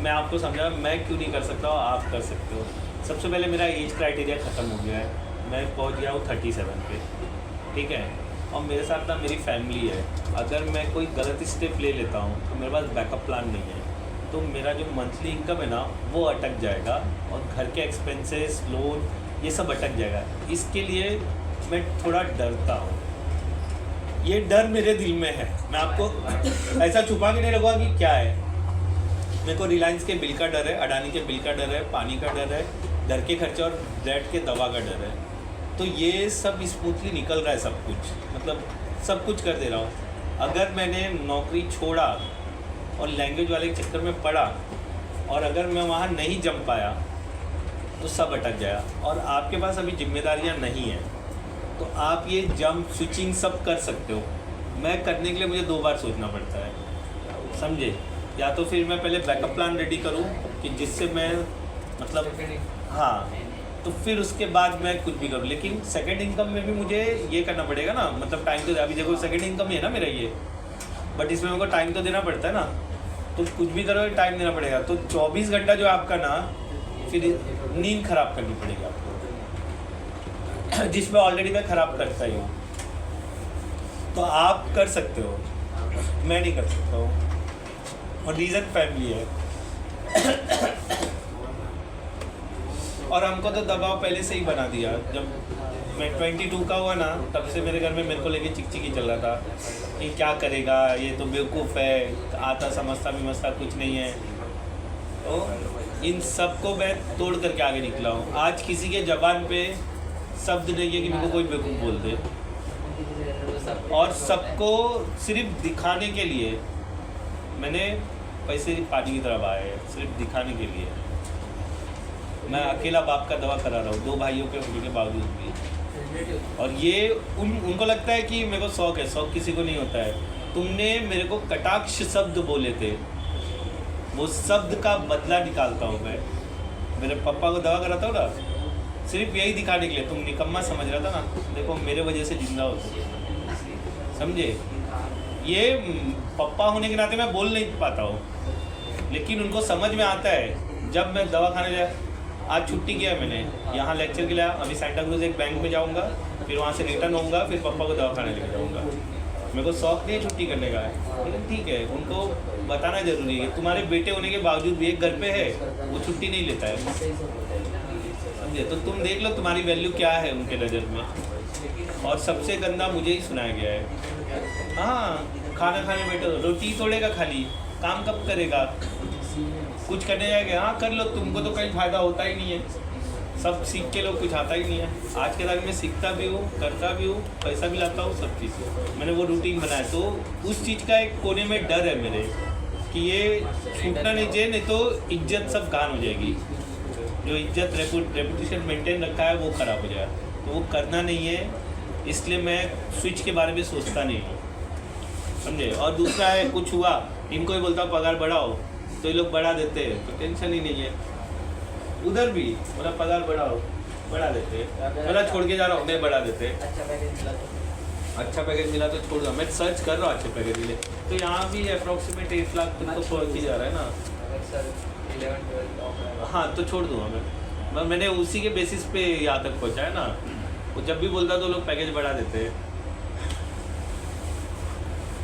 मैं आपको समझा, मैं क्यों नहीं कर सकता हूँ, आप कर सकते हो। सबसे पहले मेरा एज क्राइटेरिया ख़त्म हो गया है, मैं पहुँच गया हूँ 37 पे, ठीक है। और मेरे साथ ना मेरी फैमिली है, अगर मैं कोई गलत स्टेप ले लेता हूँ तो मेरे पास बैकअप प्लान नहीं है, तो मेरा जो मंथली इनकम है ना वो अटक जाएगा, और घर के एक्सपेंसेस, लोन, ये सब अटक जाएगा। इसके लिए मैं थोड़ा डरता हूँ, ये डर मेरे दिल में है। मैं आपको ऐसा छुपा के नहीं रखूँगा कि क्या है। मेरे को रिलायंस के बिल का डर है, अडानी के बिल का डर है, पानी का डर है, घर के खर्चे और ब्लड के दवा का डर है। तो ये सब स्मूथली निकल रहा है, सब कुछ, मतलब सब कुछ कर दे रहा हूँ। अगर मैंने नौकरी छोड़ा और लैंग्वेज वाले के चक्कर में पड़ा, और अगर मैं वहाँ नहीं जम पाया तो सब अटक जाएगा। और आपके पास अभी जिम्मेदारियाँ नहीं हैं, तो आप ये जंप स्विचिंग सब कर सकते हो। मैं करने के लिए मुझे 2 बार सोचना पड़ता है, समझे। या तो फिर मैं पहले बैकअप प्लान रेडी करूँ कि जिससे मैं मतलब, हाँ, तो फिर उसके बाद मैं कुछ भी करूँ। लेकिन सेकंड इनकम में भी मुझे ये करना पड़ेगा ना, मतलब टाइम तो, अभी देखो सेकंड इनकम ही है ना मेरा ये, बट इसमें मेरे को टाइम तो देना पड़ता है ना, तो कुछ भी करो टाइम देना पड़ेगा। तो 24 घंटा जो आपका ना, फिर नींद खराब करनी पड़ेगी आपको, जिसमें ऑलरेडी मैं खराब करता ही हूँ। तो आप कर सकते हो, मैं नहीं कर सकता हूँ, और रीज़न फैमिली है। और हमको तो दबाव पहले से ही बना दिया। जब मैं 22 का हुआ ना, तब से मेरे घर में मेरे को लेके चिकचिकी चल रहा था कि क्या करेगा, ये तो बेवकूफ़ है, आता समझता भी मसता कुछ नहीं है। तो इन सबको मैं तोड़ करके आगे निकला हूँ। आज किसी के जबान पे शब्द नहीं है कि मेरे को कोई बेवकूफ़ बोल दे, और सबको सिर्फ दिखाने के लिए मैंने पैसे पानी की तरफ आए हैं, सिर्फ दिखाने के लिए। मैं अकेला बाप का दवा करा रहा हूँ 2 भाइयों के होने के बावजूद भी, और ये उनको लगता है कि मेरे को शौक है। शौक किसी को नहीं होता है। तुमने मेरे को कटाक्ष शब्द बोले थे, वो शब्द का बदला निकालता हूँ मैं। मेरे पापा को दवा कराता हूँ ना, सिर्फ यही दिखाने के लिए। तुम निकम्मा समझ रहा था ना, देखो मेरे वजह से जिंदा हो तुम, समझे। ये पापा होने के नाते मैं बोल नहीं पाता हूँ, लेकिन उनको समझ में आता है। जब मैं दवा खाने जाए, आज छुट्टी किया मैंने, यहाँ लेक्चर के लिए, अभी सेंटा क्रूज एक बैंक में जाऊँगा, फिर वहाँ से रिटर्न होऊंगा, फिर पापा को दवा खाने लेके जाऊँगा। मेरे को शौक नहीं है छुट्टी करने का, लेकिन ठीक है, उनको बताना ज़रूरी है। तुम्हारे बेटे होने के बावजूद भी एक घर पे है, वो छुट्टी नहीं लेता है, समझे। तो तुम देख लो तुम्हारी वैल्यू क्या है उनके नज़र में। और सबसे गंदा मुझे ही सुनाया गया है। हाँ, खाना खाने बैठो, रोटी तोड़ेगा खाली, काम कब करेगा। कुछ करने जाएगा, हाँ कर लो, तुमको तो कहीं फ़ायदा होता ही नहीं है। सब सीख के लोग कुछ आता ही नहीं है। आज के तारीख में सीखता भी हूँ, करता भी हूँ, पैसा भी लाता हूँ, सब चीज़ मैंने वो रूटीन बनाया। तो उस चीज़ का एक कोने में डर है मेरे कि ये छूटना नहीं चाहिए, नहीं तो इज्जत सब गान हो जाएगी। जो इज्जत रेपुटेशन मेंटेन रखा है वो ख़राब हो जाएगा, तो वो करना नहीं है। इसलिए मैं स्विच के बारे में सोचता नहीं हूँ, समझे। और दूसरा है, कुछ हुआ, इनको ही बोलता पगार बढ़ाओ, तो ये लोग बढ़ा देते हैं, तो टेंशन ही नहीं है। उधर भी बोला पगार बढ़ाओ, बढ़ा देते। बोला छोड़ के जा रहा हूँ, नहीं बढ़ा देते। अच्छा पैकेज मिला तो छोड़ दो, मैं सर्च कर रहा हूँ अच्छे पैकेज के लिए। तो यहाँ भी अप्रॉक्सीमेट 1 लाख तक तो पहुँच ही जा रहा है ना। हाँ, तो छोड़ दूँगा मैं। मैंने उसी के बेसिस पे यहाँ तक पहुँचा है ना। वो जब भी बोलता तो लोग पैकेज बढ़ा देते हैं।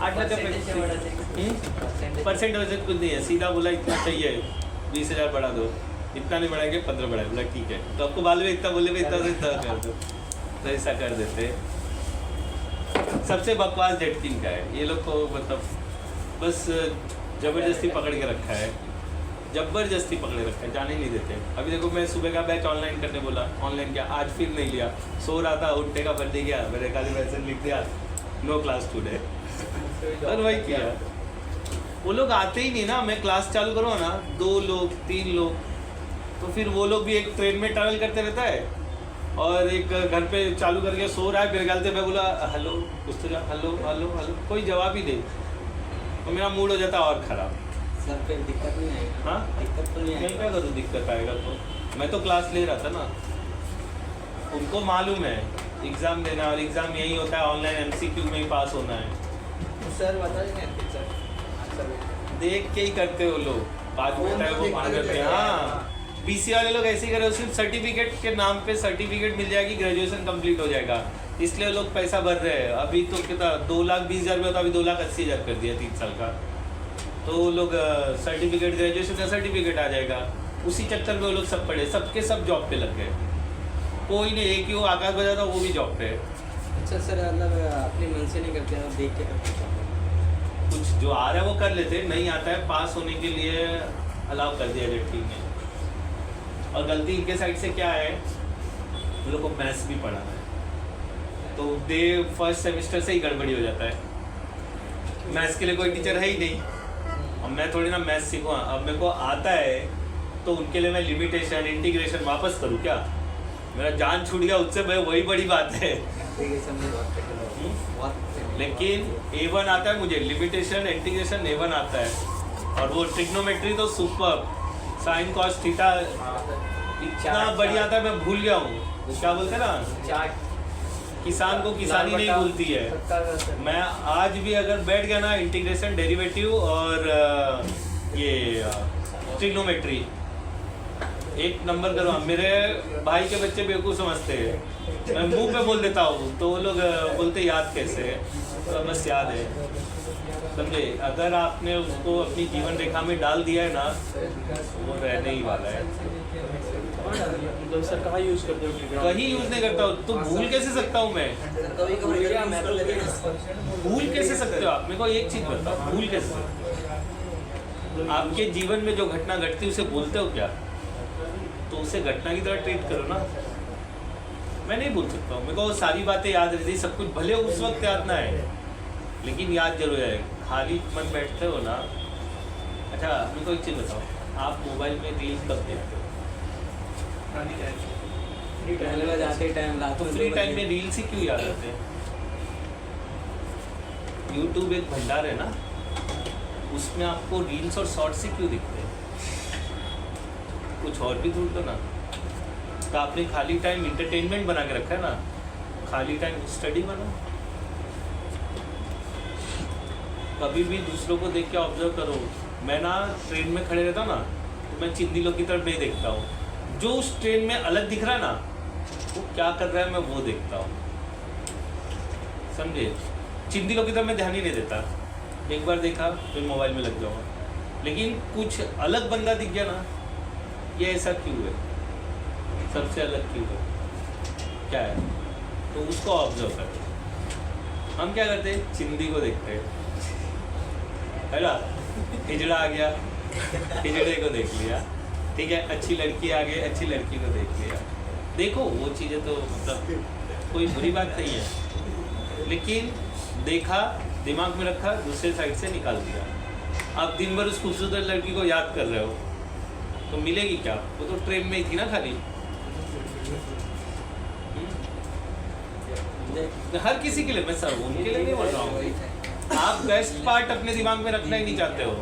8 लाख का परसेंट वैसे कुछ नहीं है, सीधा बोला इतना चाहिए 20,000 बढ़ा दो, इतना नहीं बढ़ाएंगे 15 बढ़ाए। बोला ठीक है, तो आपको मालूम है इतना बोले इतना से इतना कर दो, तो ऐसा कर देते। सबसे बकवास डेटिंग का है, ये लोग को मतलब बस ज़बरदस्ती पकड़ के रखा है, ज़बरदस्ती पकड़े रखा है, जाने ही नहीं देते। अभी देखो, मैं सुबह का बैच ऑनलाइन करने बोला, ऑनलाइन किया, आज फिर नहीं लिया। सो रहा था, उठने का बर्थडे गया, मैंने खाली मैसेज लिख दिया, नो क्लास टुडे, और वही किया। वो लोग आते ही नहीं ना। मैं क्लास चालू करूँ ना, 2 लोग 3 लोग, तो फिर वो लोग भी एक ट्रेन में ट्रैवल करते रहता है, और एक घर पे चालू करके सो रहा है। फिर गलते मैं बोला हेलो, कुछ तो हेलो हेलो हेलो, कोई जवाब ही दे, तो मेरा मूड हो जाता है और ख़राब।
सर फिर दिक्कत नहीं आएगी।
हाँ,
दिक्कत तो नहीं
मैं
आएगी।
क्या करूँ, दिक्कत आएगा तो। मैं तो क्लास ले रहा था ना, उनको मालूम है एग्ज़ाम देना, और एग्ज़ाम यही होता है ऑनलाइन, MCQ में ही पास होना है।
सर बता देंगे सर,
देख के ही करते हो लोग, बाद में होता है वो मान करते हैं। हाँ, BC वाले लोग ऐसे ही करे, सिर्फ सर्टिफिकेट के नाम पे सर्टिफिकेट मिल जाएगी, ग्रेजुएशन कंप्लीट हो जाएगा, इसलिए लोग पैसा भर रहे हैं। अभी तो कितना 2,20,000 में होता, अभी 2,80,000 कर दिया 3 साल का। तो लोग सर्टिफिकेट, ग्रेजुएशन का सर्टिफिकेट आ जाएगा, उसी चक्कर में वो लोग सब पढ़े, सबके सब जॉब पे लग गए। कोई नहीं, एक ही वो आकाश बजा था, वो भी जॉब पे है।
अच्छा सर, मतलब अपने मन से नहीं करते हैं, देख के करते हैं।
कुछ जो आ रहा है वो कर लेते, नहीं आता है पास होने के लिए अलाउ कर दिया जेटी ने। और गलती इनके साइड से क्या है, उन लोग को मैथ्स भी पढ़ाना है, तो दे फर्स्ट सेमेस्टर से ही गड़बड़ी हो जाता है। मैथ्स के लिए कोई टीचर है ही नहीं, अब मैं थोड़ी ना मैथ्स सीखूँ। अब मेरे को आता है तो उनके लिए मैं लिमिटेशन, इंटीग्रेशन वापस करूँ क्या? मेरा जान छूट गया उससे, मैं वही बड़ी बात है। लेकिन A1 आता है मुझे, लिमिटेशन, इंटीग्रेशन A1 आता है, और वो ट्रिग्नोमेट्री तो सुपर, साइन कॉस थीटा इतना बढ़िया आता है, मैं भूल गया हूँ क्या बोलते हैं ना, किसान को किसानी नहीं भूलती है। मैं आज भी अगर बैठ गया ना, इंटीग्रेशन, डेरिवेटिव और ये ट्रिग्नोमेट्री एक नंबर करो। मेरे भाई के बच्चे बेवकूफ़ समझते हैं, मैं मुंह पे बोल देता हूँ तो वो लोग बोलते याद कैसे है, तो बस याद है, समझे। अगर आपने उसको अपनी जीवन रेखा में डाल दिया है ना, वो रहने ही वाला है।
तो सर कहाँ यूज़ करते हो?
कहीं यूज़ नहीं करता हूँ, तो भूल कैसे सकता हूँ मैं? भूल कैसे सकते हो आप? मेरे को एक चीज़ बताओ, भूल कैसे सकते हो? आपके जीवन में जो घटना घटती है उसे बोलते हो क्या? तो उसे घटना की तरह ट्रीट करो ना। मैं नहीं बोल सकता हूँ, मेरे को सारी बातें याद रहती, सब कुछ भले उस वक्त याद ना है लेकिन याद जरूर है। खाली मन बैठते हो ना। अच्छा मेरे को एक चीज़ बताओ, आप मोबाइल में रील्स कब देखते हो?
टहलने जाते टाइम रात
तो
में
फ्री
2
टाइम
बजे।
में रील्स ही क्यों याद आते हैं? यूट्यूब एक भंडार है ना, उसमें आपको रील्स और शॉर्ट्स ही क्यों दिखते हैं? कुछ और भी ढूंढ दो ना। तो आपने खाली टाइम इंटरटेनमेंट बना के रखा है ना, खाली टाइम स्टडी बनाओ। कभी भी दूसरों को देख के ऑब्जर्व करो। मैं ना ट्रेन में खड़े रहता हूँ ना, तो मैं चिंदी लोग की तरफ नहीं देखता हूँ। जो उस ट्रेन में अलग दिख रहा है ना, वो क्या कर रहा है मैं वो देखता हूँ, समझे? चिंदी लोग की तरफ मैं ध्यान ही नहीं देता। एक बार देखा फिर मोबाइल में लग जाऊँगा। लेकिन कुछ अलग बंदा दिख गया ना, ये ऐसा क्यों है, सबसे अलग क्यों है, क्या है, तो उसको ऑब्जर्व करते। हम क्या करते हैं, चिंदी को देखते हैं, है ना, हिजड़ा आ गया, हिजड़े को देख लिया, ठीक है, अच्छी लड़की आ गई, अच्छी लड़की को देख लिया। देखो वो चीज़ें तो मतलब कोई बुरी बात नहीं है, लेकिन देखा, दिमाग में रखा, दूसरे साइड से निकाल दिया। आप दिन भर उस खूबसूरत लड़की को याद कर रहे हो तो मिलेगी क्या? वो तो ट्रेन में ही थी ना खाली। हर किसी के लिए, मैं सब उनके लिए नहीं बोल रहा हूँ। आप बेस्ट पार्ट अपने दिमाग में रखना ही नहीं चाहते हो।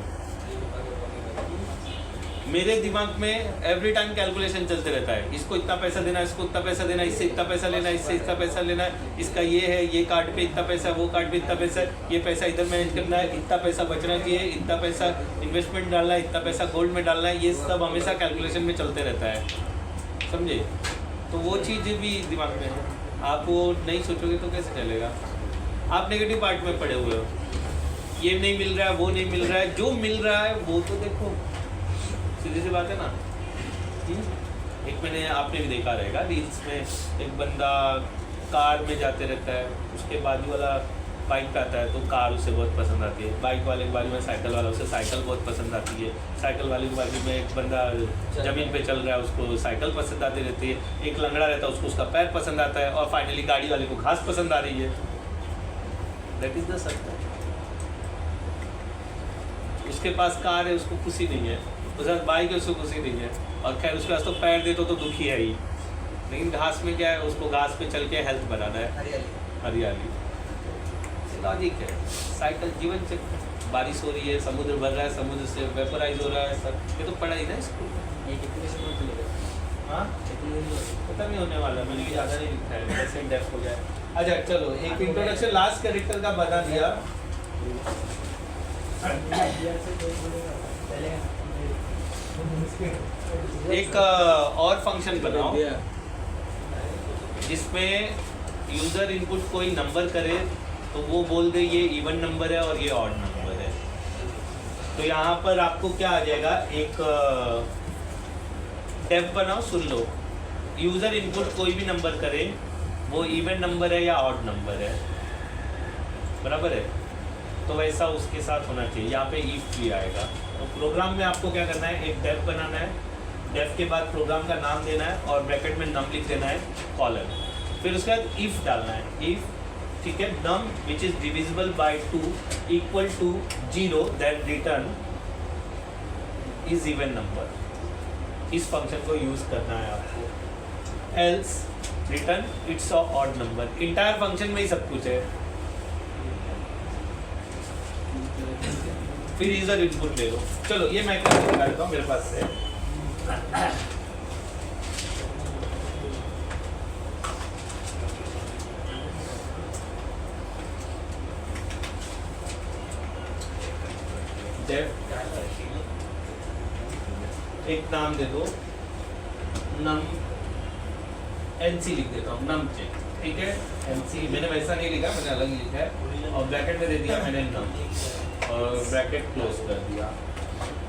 मेरे दिमाग में एवरी टाइम कैलकुलेशन चलते रहता है, इसको इतना पैसा देना, इसको इतना पैसा देना, इससे इतना पैसा लेना, इससे इतना पैसा लेना, इसका ये है, ये कार्ड पे इतना पैसा, वो कार्ड पे इतना पैसा, ये पैसा इधर मैनेज करना है, इतना पैसा बचना चाहिए, इतना पैसा इन्वेस्टमेंट डालना है, इतना पैसा गोल्ड में डालना है, ये सब हमेशा कैलकुलेशन में चलते रहता है, समझे? तो वो चीज़ भी दिमाग में है। आप वो नहीं सोचोगे तो कैसे चलेगा? आप नेगेटिव पार्ट में पड़े हुए हो, ये नहीं मिल रहा है, वो नहीं मिल रहा है, जो मिल रहा है वो तो देखो। सीधी सी बात है ना। एक मैंने, आपने भी देखा रहेगा रील्स में, एक बंदा कार में जाते रहता है, उसके बाजू वाला बाइक पे आता है तो कार उसे बहुत पसंद आती है, बाइक वाले के बाजू में साइकिल वाला, उसे साइकिल बहुत पसंद आती है, साइकिल वाले के बाजू में एक बंदा ज़मीन पे चल रहा है, उसको साइकिल पसंद आती रहती है, एक लंगड़ा रहता है, उसको उसका पैर पसंद आता है, और फाइनली गाड़ी वाले को घास पसंद आ रही है। दैट इज़ द सत्य। उसके पास कार है, उसको खुशी नहीं है, उसके पास बाइक है, उसको खुशी नहीं है, और खैर उसके पास तो पैर दे तो दुखी है ही। लेकिन घास में क्या है, उसको घास पे चल के हेल्थ बनाना है, हरियाली। लॉजिक है, साइकिल जीवन चक्र। बारिश हो रही है, समुद्र भर रहा है, समुद्र से वेपराइज हो रहा है, सब ये तो पढ़ा ही ना स्कूल में।
ये कितने समय में मिलेगा?
हाँ पता नहीं होने वाला, मैंने ज़्यादा नहीं लिखा है, वैसे डेफ हो गया। अच्छा चलो, एक इंट्रोडक्शन लास्ट कैरेक्टर का बता दिया। एक और फंक्शन बनाओ जिसमें यूज़र इनपुट कोई नंबर करे तो वो बोल दे ये इवन नंबर है और ये ऑड नंबर है। तो यहाँ पर आपको क्या आ जाएगा, एक टेप बनाओ, सुन लो। यूज़र इनपुट कोई भी नंबर करे, वो इवन नंबर है या ऑड नंबर है, बराबर है? तो वैसा उसके साथ होना चाहिए। यहाँ पे इफ भी आएगा। तो प्रोग्राम में आपको क्या करना है, एक डेफ बनाना है, डेफ के बाद प्रोग्राम का नाम देना है और ब्रैकेट में नम लिख देना है, कॉलन। फिर उसके बाद इफ डालना है, इफ, ठीक है, num which is divisible by 2 equal to 0 that return is even number. इस फंक्शन को यूज करना है आपको। Else return it's odd number. Entire function में ही सब कुछ है। फिर यूजर इनपुट ले लो। चलो ये मैं करके दिखा देता हूँ मेरे पास से। एक नाम दे दो, नम एनसी लिख देता हूँ, नम चेक, ठीक है। एनसी मैंने वैसा नहीं लिखा, मैंने अलग ही लिखा है और ब्रैकेट में दे दिया मैंने नम और ब्रैकेट क्लोज कर दिया,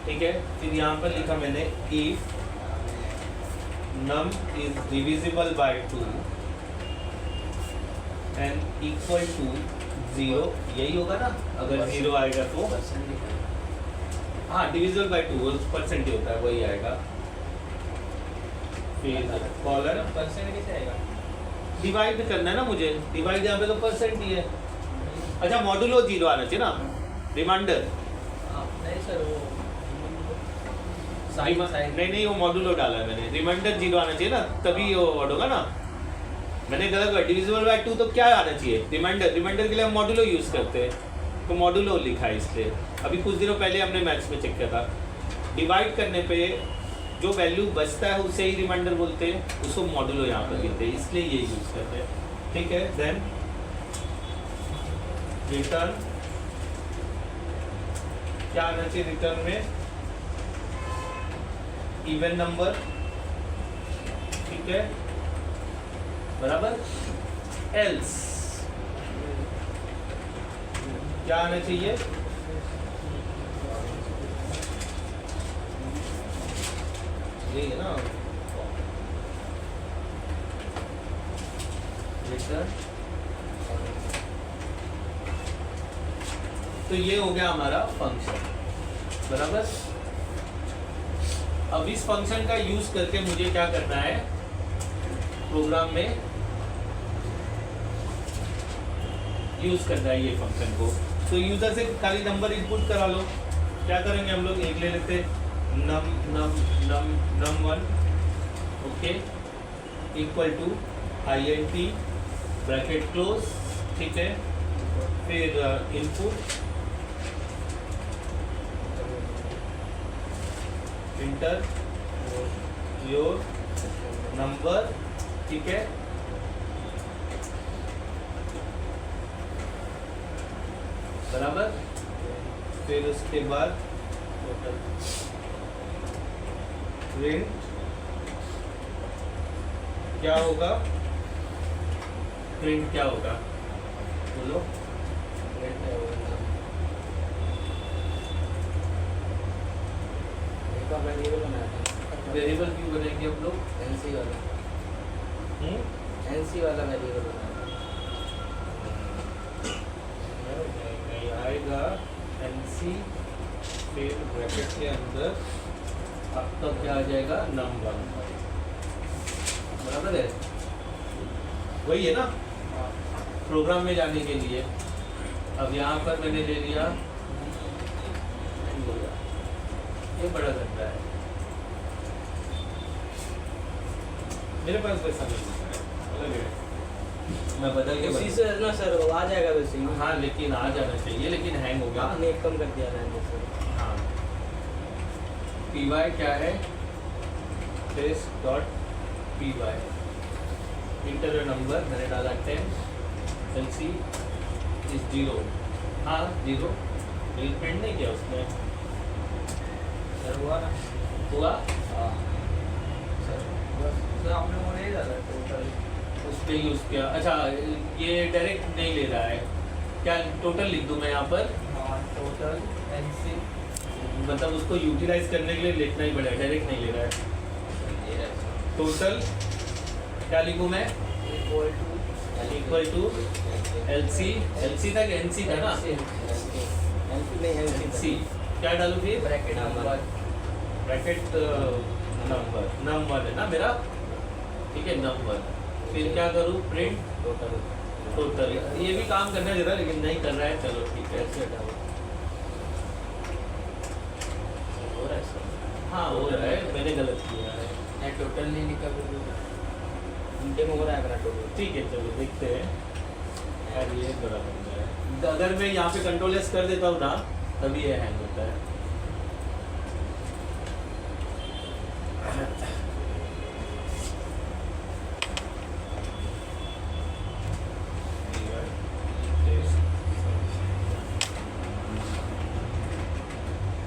ठीक है। फिर यहाँ पर लिखा मैंने if num is divisible by 2 and equal to 0, यही होगा ना, अगर 0 आएगा तो हाँ डिविजिबल बाय 2 परसेंट ही होता है, वही आएगा। फिर कॉलन
परसेंट कैसे आएगा?
डिवाइड करना है ना मुझे, डिवाइड यहाँ पे तो परसेंट ही है। अच्छा मॉडुलो 0 आना चाहिए ना, रिमाइंडर
नहीं सर वो
नहीं वो मॉडुलो डाला है मैंने, रिमाइंडर 0 आना चाहिए ना, तभी वो वर्ड होगा ना। मैंने गलत वर्ड, डिविजिबल बाय 2 तो क्या आना चाहिए, रिमाइंडर। रिमाइंडर के लिए हम मॉडुलो यूज़ करते हैं, तो मॉडुलो लिखा है इसलिए। अभी कुछ दिनों पहले हमने मैथ्स में चेक किया था, डिवाइड करने पे जो वैल्यू बचता है उसे ही रिमाइंडर बोलते हैं, उसको मॉडुलो यहाँ पर लिखते हैं, इसलिए ये यूज़ करते हैं। ठीक है, देन रिटर्न क्या आना चाहिए रिटर्न में, इवन नंबर, ठीक है बराबर। एल्स क्या आना चाहिए, ये है ना रिटर्न। तो ये हो गया हमारा फंक्शन, बराबर। अब इस फंक्शन का यूज करके मुझे क्या करना है प्रोग्राम में, यूज करना है ये फंक्शन को। तो यूजर से खाली नंबर इनपुट करा लो। क्या करेंगे हम लोग, एक ले लेते num1 okay equal to int bracket close, ठीक है। फिर इनपुट इंटर योर नंबर, ठीक है। बराबर। फिर उसके बाद प्रिंट क्या होगा, प्रिंट क्या होगा बोलो।
वेरिएबल बनाया था,
वेरिएबल क्यों बनेंगे हम लोग,
एनसी वाला वेरिएबल बनाया था।
नहीं आएगा एनसी, फिर ब्रैकेट के अंदर आपका क्या आ जाएगा num1, बराबर है, वही है ना प्रोग्राम में जाने के लिए। अब यहाँ पर मैंने ले लिया, ये बड़ा गंदा है, मेरे पास वैसा नहीं है, अलग है, मैं बदल के
उसी से ना सर वो आ जाएगा वैसे ही।
हाँ लेकिन आ जाना चाहिए, लेकिन हैंग हो गया।
हाँ नेट कम कर दिया मैंने सर।
हाँ py क्या है, face dot py, inter number मैंने डाला 10, LC इज 0, हाँ 0, प्रिंट नहीं किया उसमें,
सर हुआ ना,
हुआ
हाँ सर आपने वो नहीं डाला टोटल,
उस पर यूज़ किया। अच्छा ये डायरेक्ट नहीं ले रहा है क्या, टोटल लिख दूँ मैं यहाँ पर,
हाँ टोटल एनसी,
मतलब उसको यूटिलाइज करने के लिए लिखना ही पड़ेगा, डायरेक्ट नहीं ले रहा है। टोटल क्या लिखूँ मैं, इक्वल टू LC तक NC था ना, NC क्या डालूँ फिर,
bracket number,
bracket number, num1 है ना मेरा, ठीक है num1। फिर क्या करूँ, प्रिंट टोटल। ये भी काम करना जरा, लेकिन नहीं कर रहा है, चलो ठीक है हो रहा है सब। हाँ हो रहा है, मैंने गलत किया है,
नहीं टोटल नहीं लिखा फिर उनके में हो रहा है मेरा टोटल।
ठीक है चलो देखते हैं यार, ये बड़ा बन है। अगर मैं यहाँ पे कंट्रोल एस कर देता हूँ ना, तभी ये हैंग होता है।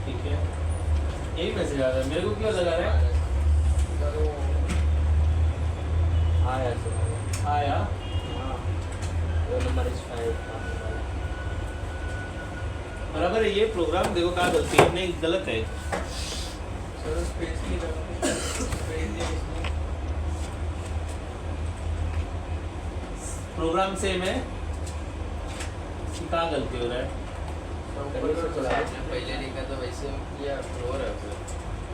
ठीक है, यही मैसेज आ रहा है मेरे को, क्यों लगा रहा है,
आया सर,
आया
हाँ वो नंबर इज 5
बराबर है। ये प्रोग्राम देखो कहाँ गलती है, नहीं गलत है,
सर स्पेस की जगह स्पेस दिया इसमें,
प्रोग्राम सेम है, कहाँ गलती हो रहा है,
पहले लिखा तो वैसे किया और है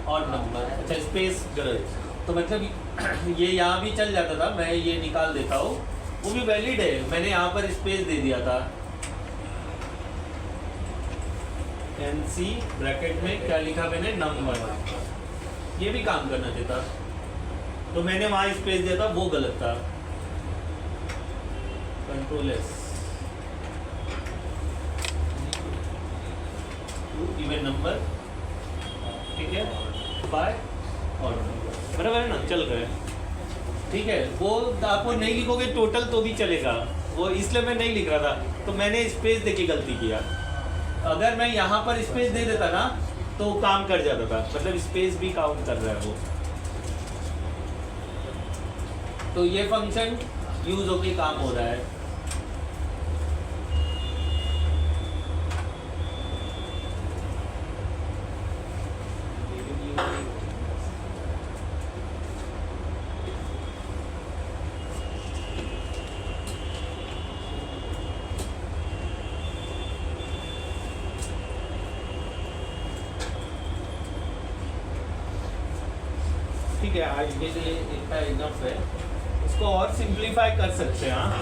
और नंबर, अच्छा स्पेस गलत, तो मतलब ये यहाँ भी चल जाता था, मैं ये निकाल देता हूँ, वो भी वैलिड है, मैंने यहाँ पर स्पेस दे दिया था। NC ब्रैकेट में क्या लिखा मैंने, नंबर, ये भी काम करना देता, तो मैंने वहाँ स्पेस दिया था, वो गलत था। कंट्रोल S, इवन नंबर, ठीक है, बाय और बराबर है ना, चल रहा है, ठीक है। वो आपको नहीं लिखोगे टोटल तो भी चलेगा, वो इसलिए मैं नहीं लिख रहा था, तो मैंने स्पेस देके गलती किया। अगर मैं यहाँ पर स्पेस दे देता ना तो काम कर जाता था, मतलब स्पेस भी काउंट कर रहा है वो। तो ये फंक्शन यूज होके काम हो रहा है। ठीक है, आज के लिए इतना इनफ है। इसको और सिंप्लीफाई कर सकते हैं, हाँ,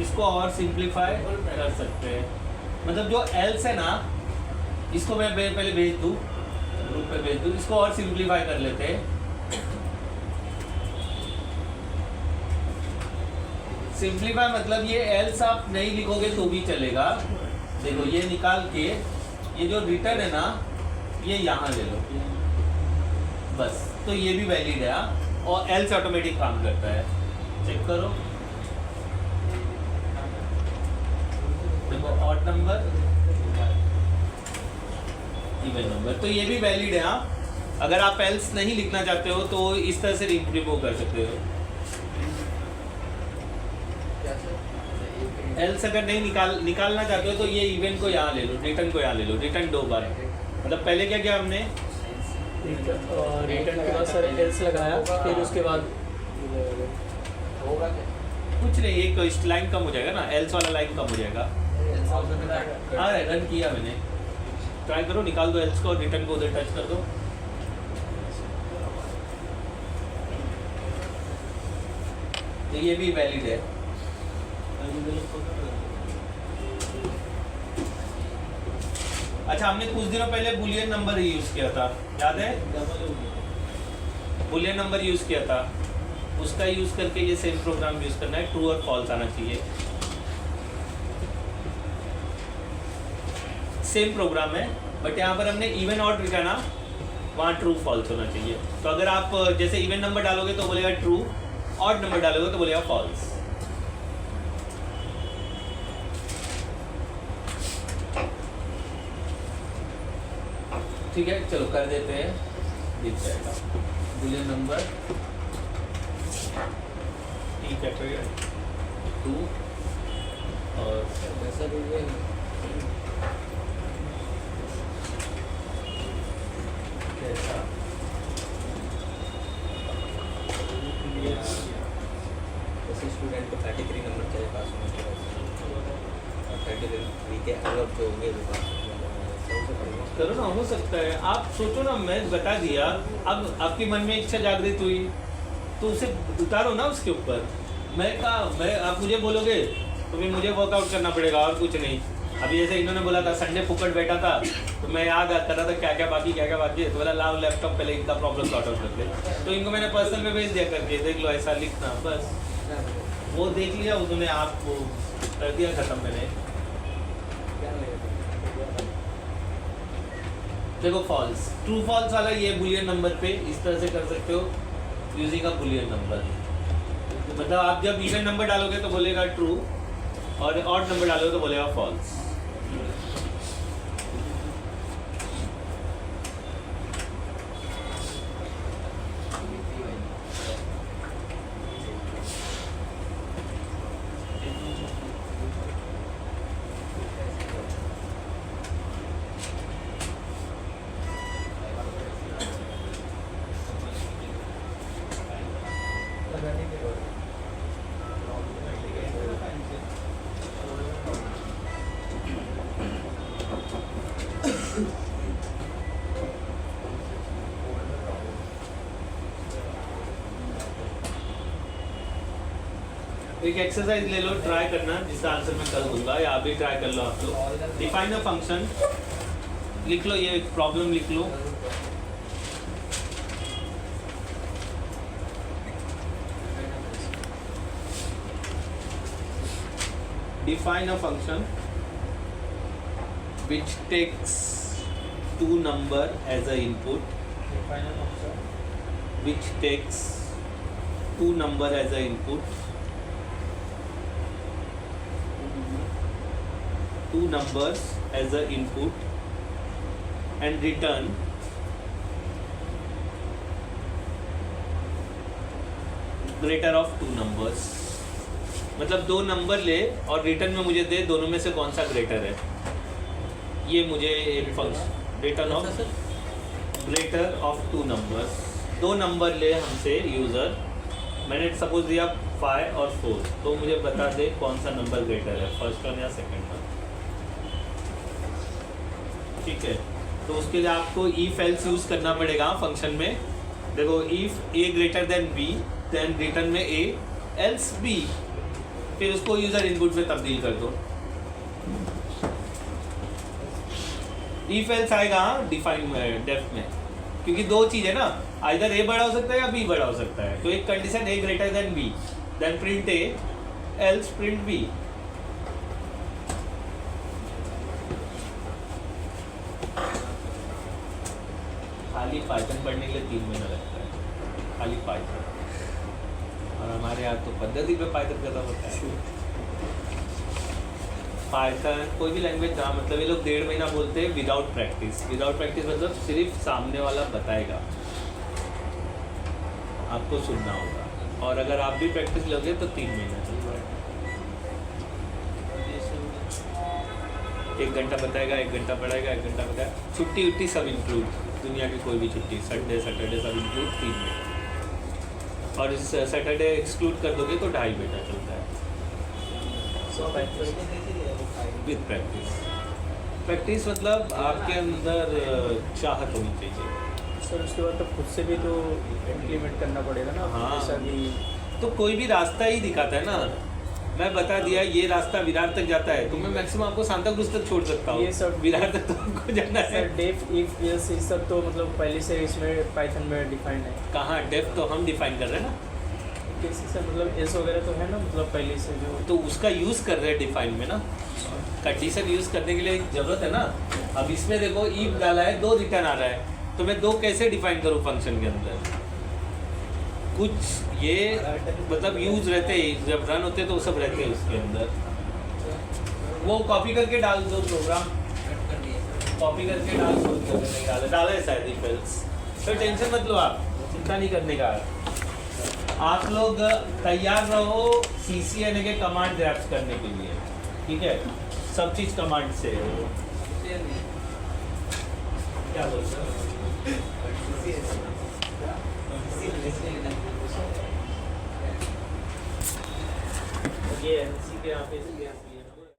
इसको और सिंप्लीफाई कर सकते हैं। मतलब जो एल्स है ना, इसको मैं पहले भेज दूँ, ग्रुप पे भेज दूँ, इसको और सिंप्लीफाई कर लेते हैं। सिंप्लीफाई मतलब ये एल्स आप नहीं लिखोगे तो भी चलेगा। देखो ये निकाल के, ये जो रिटर्न है ना, ये यहाँ ले लो बस, तो ये भी वैलिड है, और एल्स ऑटोमेटिक काम करता है। चेक करो, देखो ऑड नंबर, इवन नंबर, तो ये भी वैलिड है। हाँ, अगर आप एल्स नहीं लिखना चाहते हो तो इस तरह से रिमूव कर सकते हो। एल्स अगर नहीं निकालना चाहते हो तो ये इवन को यहाँ ले लो, रिटर्न को यहाँ ले लो, रिटर्न 2 बार। मतलब पहले क्या किया हमने,
रिटर्न के बाद सर एल्स लगाया, फिर उसके बाद
होगा क्या?
कुछ नहीं, एक इस लाइन कम हो जाएगा ना, एल्स वाला लाइन कम हो जाएगा। हाँ, रन किया मैंने, ट्राई करो, निकाल दो एल्स को, रिटर्न को उधर टच कर दो। तो ये भी वैलिड है। अच्छा, हमने कुछ दिनों पहले बुलियन नंबर यूज किया था, याद है? बुलियन नंबर यूज किया था, उसका यूज करके ये सेम प्रोग्राम यूज करना है। ट्रू और फॉल्स आना चाहिए, सेम प्रोग्राम है, बट यहाँ पर हमने इवन ऑड लिखा ना, वहाँ ट्रू फॉल्स होना चाहिए। तो अगर आप जैसे इवन नंबर डालोगे तो बोलेगा ट्रू, ऑड नंबर डालोगे तो बोलेगा फॉल्स। ठीक है, चलो कर देते हैं, दिख जाएगा बुलियन नंबर, ठीक है, 2 और कैसा
जैसे स्टूडेंट को 33 नंबर चाहिए पास होने के बाद, और 33 के अलग जो होंगे वो पास
करो ना, हो सकता है। आप सोचो ना, मैं बता दिया, अब आपके मन में इच्छा जागृत हुई तो उसे उतारो ना उसके ऊपर। मैं आप मुझे बोलोगे तो फिर मुझे वर्कआउट करना पड़ेगा और कुछ नहीं। अभी जैसे इन्होंने बोला था संडे फुकट बैठा था, तो मैं याद कर रहा था क्या क्या बाकी है, तो बोला लाओ लैपटॉप पहले इनका प्रॉब्लम सॉर्ट आउट कर दे। तो इनको मैंने पर्सनल में भेज दिया करके, देख लो ऐसा लिखना, बस वो देख लिया उन्होंने, आपको कर दिया खत्म। मैंने देखो फॉल्स, ट्रू फॉल्स वाला ये बुलियन नंबर पे इस तरह से कर सकते हो, यूजिंग अ बुलियन नंबर। मतलब आप जब इवन नंबर डालोगे तो बोलेगा ट्रू, और ऑड नंबर डालोगे तो बोलेगा फॉल्स। एक एक्सरसाइज ले लो, ट्राई करना, जिसका आंसर मैं कर दूंगा, या आप भी ट्राई कर लो आप लोग। डिफाइन अ फंक्शन, लिख लो, ये प्रॉब्लम लिख लो। Define a function which takes two number as a input,
Define a function.
which takes two number as a input, two numbers as a input, and return greater of two numbers। मतलब दो number ले और return में मुझे दे दोनों में से कौन सा ग्रेटर है, ये मुझे एक function return of greater of two numbers. दो नंबर ले हमसे यूज़र, मैंने सपोज दिया 5 और 4, तो मुझे बता दे कौन सा नंबर ग्रेटर है, फर्स्ट वन या सेकंड वन। ठीक है, तो उसके लिए आपको इफ एल्स यूज़ करना पड़ेगा फंक्शन में। देखो, if A greater than B, then return में ए एल्स बी, फिर उसको यूज़र इनपुट में तब्दील कर दो। इफ एल्स आएगा डिफाइन में, डेफ में, क्योंकि दो चीज़ है ना, आइदर ए बड़ा हो सकता है या बी बड़ा हो सकता है। तो एक condition A greater than B, then print A else print B. खाली पाइथन पढ़ने के लिए 3 महीना लगता है, खाली पाइथन, और हमारे यहाँ तो पद्धति पे पाइथन खत्म होता है। पाइथन कोई भी लैंग्वेज जहाँ, मतलब ये लोग 1.5 महीना बोलते हैं विदाउट प्रैक्टिस। विदाउट प्रैक्टिस मतलब सिर्फ सामने वाला बताएगा, आपको सुनना होगा, और अगर आप भी प्रैक्टिस लोगे तो 3 महीना चल जाएगा। 1 घंटा बताएगा, 1 घंटा पढ़ाएगा, 1 घंटा बताएगा, छुट्टी उट्टी सब इंक्लूड, दुनिया की कोई भी छुट्टी, संडे सैटरडे सब इंक्लूड 3 महीना, और इस सैटरडे एक्सक्लूड कर दोगे तो 2.5 महीना चलता है विद प्रैक्टिस। प्रैक्टिस मतलब आपके अंदर चाहत होनी चाहिए।
सर उसके बाद तो खुद से भी तो इम्प्लीमेंट करना पड़ेगा ना।
हाँ।
जैसा कि
तो कोई भी रास्ता ही दिखाता है ना, मैं बता दिया ये रास्ता विरार तक जाता है, तो मैं मैक्सिमम आपको सांता क्रूज तक छोड़ सकता हूँ,
ये सब
विरार तक तो आपको जाना है।
सर डेफ इफ यस ये सब तो मतलब पहले से इसमें पाइथन में डिफाइन है।
कहाँ डेफ तो हम डिफाइन कर रहे हैं ना,
कैसे सर, मतलब एस वगैरह तो है ना, मतलब पहले से जो
तो उसका यूज़ कर रहे हैं डिफाइन में ना, कंडीशन यूज़ करने के लिए ज़रूरत है ना। अब इसमें देखो इफ डाला है, 2 रिटर्न आ रहा है, तो मैं 2 कैसे डिफाइन करूँ फंक्शन के अंदर। कुछ ये मतलब यूज रहते हैं, जब रन होते हैं तो वो सब रहते हैं उसके अंदर। वो कॉपी करके डाल दो प्रोग्राम, कॉपी करके डाल दो, नहीं डाला है शायद इफ एल्स, तो टेंशन मत लो आप, चिंता नहीं करने का। आप लोग तैयार रहो CCNA के कमांड ग्रैप्स करने के लिए, ठीक है, सब चीज़ कमांड से। क्या बोलते हो? ये NC के यहाँ पे